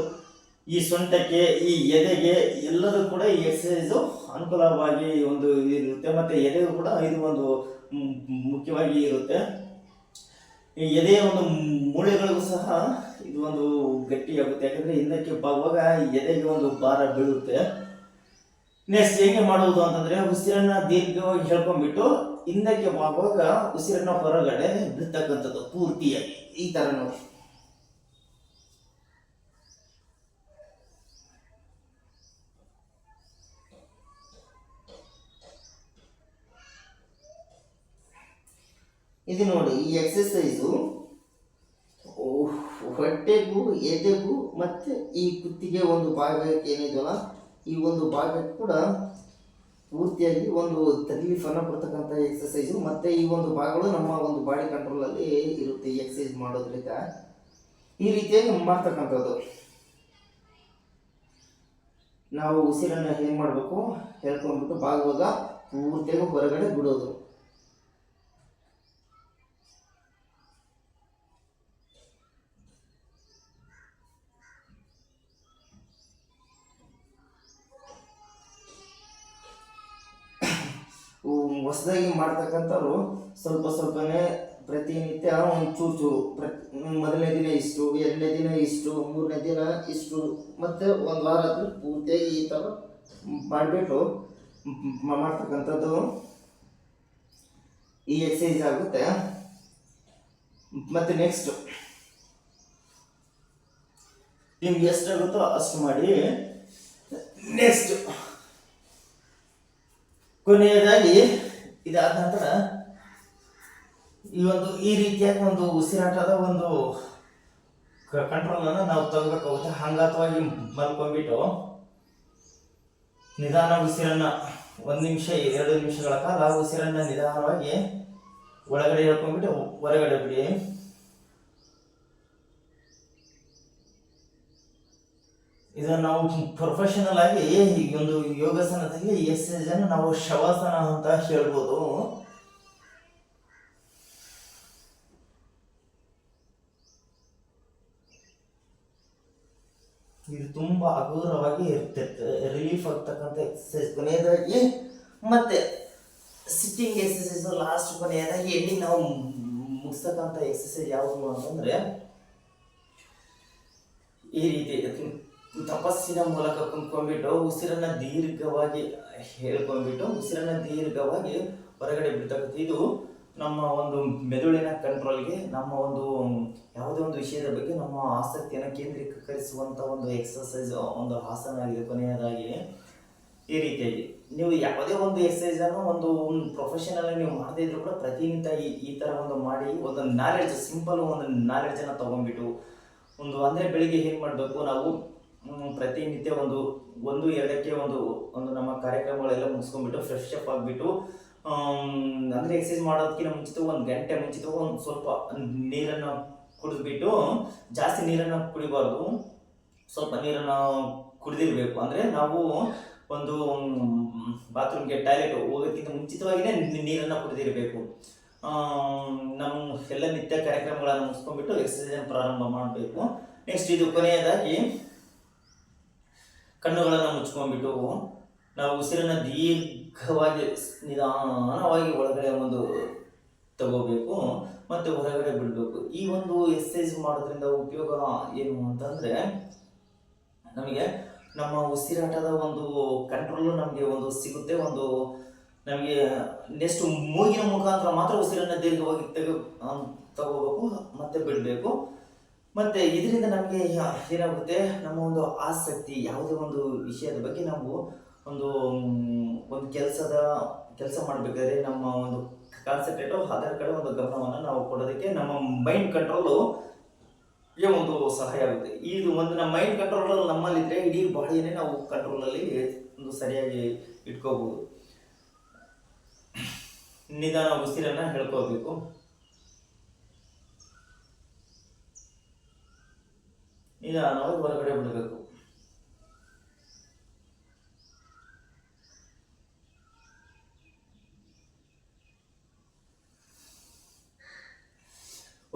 ಈ ಸೊಂಟಕ್ಕೆ, ಈ ಎದೆಗೆ ಎಲ್ಲದೂ ಕೂಡ ಈ ಎಕ್ಸಸೈಸು ಅನುಕೂಲವಾಗಿ ಒಂದು ಇರುತ್ತೆ. ಮತ್ತು ಎದೆಗೂ ಕೂಡ ಇದು ಒಂದು ಮುಖ್ಯವಾಗಿ ಇರುತ್ತೆ. ಈ ಎದೆಯ ಒಂದು ಮೂಳೆಗಳಿಗೂ ಸಹ ಇದು ಒಂದು ಗಟ್ಟಿಯಾಗುತ್ತೆ, ಯಾಕಂದರೆ ಹಿಂದಕ್ಕೆ ಬಾಗುವಾಗ ಎದೆಗೆ ಒಂದು ಭಾರ ಬೀಳುತ್ತೆ. ನೆಕ್ಸ್ಟ್ ಹೇಗೆ ಮಾಡುವುದು ಅಂತಂದರೆ, ಉಸಿರನ್ನು ದೀರ್ಘವಾಗಿ ಹೇಳ್ಕೊಂಡ್ಬಿಟ್ಟು ಹಿಂದಕ್ಕೆ ಬಾಗುವಾಗ ಉಸಿರನ್ನ ಹೊರಗಡೆ ಬಿಡ್ತಕ್ಕಂಥದ್ದು ಪೂರ್ತಿಯಾಗಿ ಈ ಥರ ನೋಡಿ. ಇದು ನೋಡಿ, ಈ ಎಕ್ಸಸೈಸು ಹೊಟ್ಟೆಗೂ ಎದೆಗೂ ಮತ್ತು ಈ ಕುತ್ತಿಗೆ ಒಂದು ಭಾಗಕ್ಕೆ ಏನಿದೆಯಲ್ಲ, ಈ ಒಂದು ಭಾಗಕ್ಕೆ ಕೂಡ ಪೂರ್ತಿಯಾಗಿ ಒಂದು ರಿಲೀಫನ್ನು ಕೊಡ್ತಕ್ಕಂಥ ಎಕ್ಸಸೈಸು. ಮತ್ತು ಈ ಒಂದು ಭಾಗಗಳು ನಮ್ಮ ಒಂದು ಬಾಡಿ ಕಂಟ್ರೋಲಲ್ಲಿ ಇರುತ್ತೆ ಈ ಎಕ್ಸಸೈಸ್ ಮಾಡೋದ್ರಿಂದ. ಈ ರೀತಿಯಾಗಿ ಮಾಡ್ತಕ್ಕಂಥದ್ದು. ನಾವು ಉಸಿರನ್ನು ಹೇಗೆ ಮಾಡಬೇಕು ಹೇಳ್ಕೊಂಡ್ಬಿಟ್ಟು ಬಾಗುವಾಗ ಪೂರ್ತಿಯಾಗಿ ಹೊರಗಡೆ ಬಿಡೋದು. ಹೊಸದಾಗಿ ಮಾಡ್ತಕ್ಕಂಥವ್ರು ಸ್ವಲ್ಪ ಸ್ವಲ್ಪನೇ ಪ್ರತಿನಿತ್ಯ ಒಂದು ಚೂರು ಚೂರು, ಮೊದಲನೇ ದಿನ ಇಷ್ಟು, ಎರಡನೇ ದಿನ ಇಷ್ಟು, ಮೂರನೇ ದಿನ ಇಷ್ಟು, ಮತ್ತು ಒಂದು ವಾರ ಆದ್ಮೇಲೆ ಪೂರ್ತಿಯಾಗಿ ಈ ಥರ ಮಾಡಿಬಿಟ್ಟು ಮಾಡ್ತಕ್ಕಂಥದ್ದು ಈ ಎಕ್ಸಸೈಸ್ ಆಗುತ್ತೆ. ಮತ್ತು ನೆಕ್ಸ್ಟ್ ನಿಮ್ಗೆ ಎಷ್ಟಾಗುತ್ತೋ ಅಷ್ಟು ಮಾಡಿ. ನೆಕ್ಸ್ಟ್ ಕೊನೆಯದಾಗಿ ಇದಾದ ನಂತರ ಈ ರೀತಿಯಾಗಿ ಒಂದು ಉಸಿರಾಟದ ಒಂದು ಕಂಟ್ರೋಲನ್ನು ನಾವು ತಗೋಬೇಕಾಗುತ್ತೆ. ಹಂಗಾತವಾಗಿ ಮಲ್ಕೊಂಡ್ಬಿಟ್ಟು ನಿಧಾನ ಉಸಿರನ್ನ 1 ನಿಮಿಷ 2 ನಿಮಿಷಗಳ ಕಾಲ ಉಸಿರನ್ನ ನಿಧಾನವಾಗಿ ಒಳಗಡೆ ಹೇಳ್ಕೊಂಡ್ಬಿಟ್ಟು ಹೊರಗಡೆ ಬಿಡಿ. ಇದನ್ನು ನಾವು ಪ್ರೊಫೆಷನಲ್ ಆಗಿ ಈ ಒಂದು ಯೋಗಾಸನದಲ್ಲಿ ಈ ಎಕ್ಸಸೈಸ್ ಅನ್ನು ನಾವು ಶವಾಸನ ಅಂತ ಹೇಳ್ಬೋದು. ಇದು ತುಂಬಾ ಹಗುರವಾಗಿ ಇರ್ತಿತ್ತು, ರಿಲೀಫ್ ಆಗ್ತಕ್ಕಂಥ ಎಕ್ಸಸೈಸ್. ಕೊನೆಯದಾಗಿ ಮತ್ತೆ ಸಿಟ್ಟಿಂಗ್ ಎಕ್ಸಸೈಸ್ ಲಾಸ್ಟ್ ಕೊನೆಯದಾಗಿ ಎಲ್ಲಿ ನಾವು ಮುಗಿಸ್ತಕ್ಕಂಥ ಎಕ್ಸಸೈಸ್ ಯಾವುದು ಅಂತಂದ್ರೆ, ಈ ರೀತಿ ತಪಸ್ಸಿನ ಮೂಲಕ ಕುಂತ್ಕೊಂಡ್ಬಿಟ್ಟು ಉಸಿರನ್ನ ದೀರ್ಘವಾಗಿ ಹೇಳ್ಕೊಂಡ್ಬಿಟ್ಟು ಉಸಿರನ್ನ ದೀರ್ಘವಾಗಿ ಹೊರಗಡೆ ಬಿಡ್ತಕ್ಕಂಥ ಇದು ನಮ್ಮ ಒಂದು ಮೆದುಳಿನ ಕಂಟ್ರೋಲ್ಗೆ, ನಮ್ಮ ಒಂದು ಯಾವುದೇ ಒಂದು ವಿಷಯದ ಬಗ್ಗೆ ನಮ್ಮ ಆಸಕ್ತಿಯನ್ನು ಕೇಂದ್ರೀಕರಿಸುವಂಥ ಒಂದು ಎಕ್ಸಸೈಸ್, ಒಂದು ಆಸನ ಆಗಿದೆ. ಕೊನೆಯದಾಗಿ ಈ ರೀತಿಯಾಗಿ ನೀವು ಯಾವುದೇ ಒಂದು ಎಕ್ಸಸೈಸನ್ನು ಒಂದು ಪ್ರೊಫೆಷನಲ್ ನೀವು ಮಾಡದೇ ಇದ್ರು ಕೂಡ ಪ್ರತಿನಿತ್ಯ ಈ ಥರ ಒಂದು ಮಾಡಿ ಒಂದು ನಾಲೆಡ್ಜ್, ಸಿಂಪಲ್ ಒಂದು ನಾಲೆಡ್ಜನ್ನು ತೊಗೊಂಡ್ಬಿಟ್ಟು ಒಂದು ಅಂದರೆ ಬೆಳಿಗ್ಗೆ ಏನು ಮಾಡಬೇಕು ನಾವು ಪ್ರತಿನಿತ್ಯ ಒಂದು ಎರಡಕ್ಕೆ ಒಂದು ನಮ್ಮ ಕಾರ್ಯಕ್ರಮಗಳೆಲ್ಲ ಮುಗಿಸ್ಕೊಂಡ್ಬಿಟ್ಟು ಫ್ರೆಶ್ ಅಪ್ ಆಗಿಬಿಟ್ಟು ಅಂದರೆ ಎಕ್ಸಸೈಸ್ ಮಾಡೋದಕ್ಕಿಂತ ಮುಂಚಿತ 1 ಗಂಟೆ ಮುಂಚಿತ ಒಂದು ಸ್ವಲ್ಪ ನೀರನ್ನು ಕುಡಿದ್ಬಿಟ್ಟು, ಜಾಸ್ತಿ ನೀರನ್ನು ಕುಡಿಬಾರ್ದು, ಸ್ವಲ್ಪ ನೀರನ್ನು ಕುಡಿದಿರಬೇಕು. ಅಂದರೆ ನಾವು ಒಂದು ಬಾತ್ರೂಮ್ಗೆ ಟಾಯ್ಲೆಟ್ ಹೋಗೋದಕ್ಕಿಂತ ಮುಂಚಿತವಾಗಿಯೇ ನೀರನ್ನು ಕುಡಿದಿರಬೇಕು. ನಮ್ಮ ಎಲ್ಲ ನಿತ್ಯ ಕಾರ್ಯಕ್ರಮಗಳನ್ನು ಮುಗಿಸ್ಕೊಂಡ್ಬಿಟ್ಟು ಎಕ್ಸಸೈಸನ್ನು ಪ್ರಾರಂಭ ಮಾಡಬೇಕು. ನೆಕ್ಸ್ಟ್ ಇದು ಕೊನೆಯದಾಗಿ ಕಣ್ಣುಗಳನ್ನು ಮುಚ್ಕೊಂಡ್ಬಿಟ್ಟು ನಾವು ಉಸಿರನ್ನು ದೀರ್ಘವಾಗಿ ನಿಧಾನವಾಗಿ ಒಳಗಡೆ ಒಂದು ತಗೋಬೇಕು ಮತ್ತು ಹೊರಗಡೆ ಬಿಡಬೇಕು. ಈ ಒಂದು ಎಕ್ಸಸೈಸ್ ಮಾಡೋದ್ರಿಂದ ಉಪಯೋಗ ಏನು ಅಂತಂದರೆ, ನಮಗೆ ನಮ್ಮ ಉಸಿರಾಟದ ಒಂದು ಕಂಟ್ರೋಲು ನಮಗೆ ಒಂದು ಸಿಗುತ್ತೆ. ನಮಗೆ ನೆಕ್ಸ್ಟ್ ಮೂಗಿನ ಮುಖಾಂತರ ಮಾತ್ರ ಉಸಿರನ್ನು ದೀರ್ಘವಾಗಿ ತಗೋಬೇಕು ಮತ್ತು ಬಿಡಬೇಕು. ಮತ್ತು ಇದರಿಂದ ನಮಗೆ ಏನಾಗುತ್ತೆ, ನಮ್ಮ ಒಂದು ಆಸಕ್ತಿ, ಯಾವುದೇ ಒಂದು ವಿಷಯದ ಬಗ್ಗೆ ನಾವು ಒಂದು ಕೆಲಸ ಮಾಡಬೇಕಾದ್ರೆ ನಮ್ಮ ಒಂದು ಕಾನ್ಸಂಟ್ರೇಟು ಅದರ ಕಡೆ ಒಂದು ಗಮನವನ್ನು ನಾವು ಕೊಡೋದಕ್ಕೆ ನಮ್ಮ ಮೈಂಡ್ ಕಂಟ್ರೋಲು ಒಂದು ಸಹಾಯ ಆಗುತ್ತೆ. ಇದು ಒಂದು ನಮ್ಮ ಮೈಂಡ್ ಕಂಟ್ರೋಲ್ ನಮ್ಮಲ್ಲಿದ್ದರೆ ಇಡೀ ಬಾಡಿಯನ್ನೇ ನಾವು ಕಂಟ್ರೋಲಲ್ಲಿ ಒಂದು ಸರಿಯಾಗಿ ಇಟ್ಕೋಬಹುದು. ನಿಧಾನ ಉಸಿರನ್ನ ಹೇಳ್ಕೋಬೇಕು. ನಿಧಾನವಾಗಿ ಹೊರಗಡೆ ಬಿಡಬೇಕು.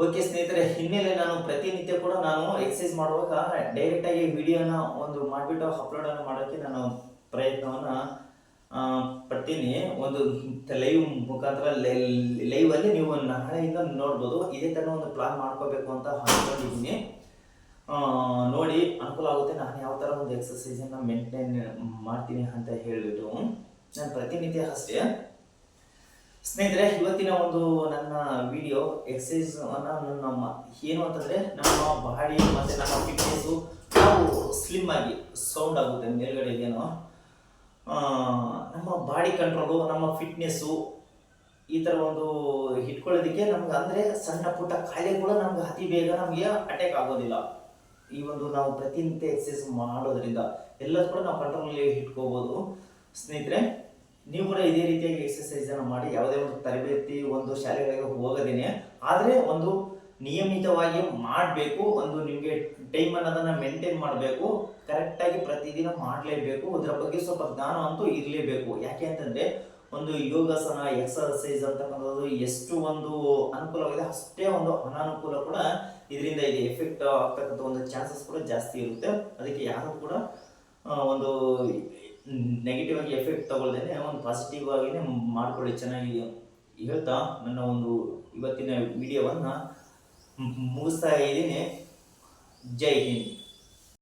ಓಕೆ ಸ್ನೇಹಿತರೆ, ಹಿನ್ನೆಲೆ ನಾನು ಪ್ರತಿನಿತ್ಯ ಕೂಡ ನಾನು ಎಕ್ಸಸೈಸ್ ಮಾಡುವಾಗ ಡೈರೆಕ್ಟ್ ಆಗಿ ವಿಡಿಯೋನ ಒಂದು ಮಾಡಿಬಿಟ್ಟು ಅಪ್ಲೋಡ್ ಅನ್ನು ಮಾಡೋಕ್ಕೆ ನಾನು ಪ್ರಯತ್ನವನ್ನ ಪಡ್ತೀನಿ. ಒಂದು ಲೈವ್ ಮುಖಾಂತರ ಲೈವ್ ಅಲ್ಲಿ ನೀವು ನಾಳೆಯಿಂದ ನೋಡ್ಬೋದು. ಇದೇ ತರ ಒಂದು ಪ್ಲಾನ್ ಮಾಡ್ಕೋಬೇಕು ಅಂತ ಅನ್ಕೊಂಡಿದ್ದೀನಿ. ನೋಡಿ ಅನುಕೂಲ ಆಗುತ್ತೆ. ನಾನು ಯಾವ ತರ ಒಂದು ಎಕ್ಸಸೈಸ್ ಅನ್ನ ಮೇಂಟೈನ್ ಮಾಡ್ತೀನಿ ಅಂತ ಹೇಳಿಬಿಟ್ಟು ನಾನು ಪ್ರತಿನಿತ್ಯ ಅಷ್ಟೇ. ಸ್ನೇಹಿತರೆ, ಇವತ್ತಿನ ಒಂದು ನನ್ನ ವಿಡಿಯೋ ಎಕ್ಸಸೈಸ್ ನಮ್ಮ ಏನು ಅಂತಂದ್ರೆ ನಮ್ಮ ಬಾಡಿ ಮತ್ತೆ ನಮ್ಮ ಫಿಟ್ನೆಸ್ ನಾವು ಸ್ಲಿಮ್ ಆಗಿ ಸೌಂಡ್ ಆಗುತ್ತೆ ಮೇಲ್ಗಡೆ ಏನೋ ನಮ್ಮ ಬಾಡಿ ಕಂಟ್ರೋಲು, ನಮ್ಮ ಫಿಟ್ನೆಸ್ಸು ಈ ಥರ ಒಂದು ಇಟ್ಕೊಳ್ಳೋದಕ್ಕೆ ನಮ್ಗೆ ಅಂದರೆ ಸಣ್ಣ ಪುಟ್ಟ ಕಾಯಿಲೆ ಕೂಡ ನಮ್ಗೆ ಅತಿ ಬೇಗ ನಮಗೆ ಅಟ್ಯಾಕ್ ಆಗೋದಿಲ್ಲ. ಈ ಒಂದು ನಾವು ಪ್ರತಿನಿತ್ಯ ಎಕ್ಸಸೈಸ್ ಮಾಡೋದ್ರಿಂದ ಎಲ್ಲದೂ ಕೂಡ ನಾವು ಕಂಟ್ರೋಲಲ್ಲಿ ಇಟ್ಕೋಬೋದು. ಸ್ನೇಹಿತರೆ, ನೀವು ಕೂಡ ಇದೇ ರೀತಿಯಾಗಿ ಎಕ್ಸಸೈಸ್ ಅನ್ನು ಮಾಡಿ ಯಾವುದೇ ಒಂದು ತರಬೇತಿ ಒಂದು ಶಾಲೆಗಳಿಗೆ ಹೋಗದೇನೆ ಆದರೆ ಒಂದು ನಿಯಮಿತವಾಗಿ ಮಾಡಬೇಕು. ಒಂದು ನಿಮಗೆ ಟೈಮ್ ಅನ್ನೋದನ್ನ ಮೇಂಟೈನ್ ಮಾಡಬೇಕು. ಕರೆಕ್ಟಾಗಿ ಪ್ರತಿದಿನ ಮಾಡಲೇಬೇಕು. ಅದರ ಬಗ್ಗೆ ಸ್ವಲ್ಪ ಜ್ಞಾನ ಅಂತೂ ಇರಲೇಬೇಕು. ಯಾಕೆ ಅಂತಂದ್ರೆ ಒಂದು ಯೋಗಾಸನ ಎಕ್ಸರ್ಸೈಸ್ ಅಂತಕ್ಕಂಥದ್ದು ಎಷ್ಟು ಒಂದು ಅನುಕೂಲವಿದೆ ಅಷ್ಟೇ ಒಂದು ಅನಾನುಕೂಲ ಕೂಡ ಇದರಿಂದ ಇದೆ. ಎಫೆಕ್ಟ್ ಆಗ್ತಕ್ಕಂಥ ಒಂದು ಚಾನ್ಸಸ್ ಕೂಡ ಜಾಸ್ತಿ ಇರುತ್ತೆ. ಅದಕ್ಕೆ ಯಾರು ಕೂಡ ಒಂದು ನೆಗೆಟಿವ್ ಆಗಿ ಎಫೆಕ್ಟ್ ತಗೊಳ್ದೇನೆ ಒಂದು ಪಾಸಿಟಿವ್ ಆಗಿನೇ ಮಾಡ್ಕೊಳ್ಳಿ. ಚೆನ್ನಾಗಿ ಹೇಳ್ತಾ ನನ್ನ ಒಂದು ಇವತ್ತಿನ ವಿಡಿಯೋವನ್ನು ಮುಗಿಸ್ತಾ ಇದ್ದೀನಿ. ಜೈ ಹಿಂದ್.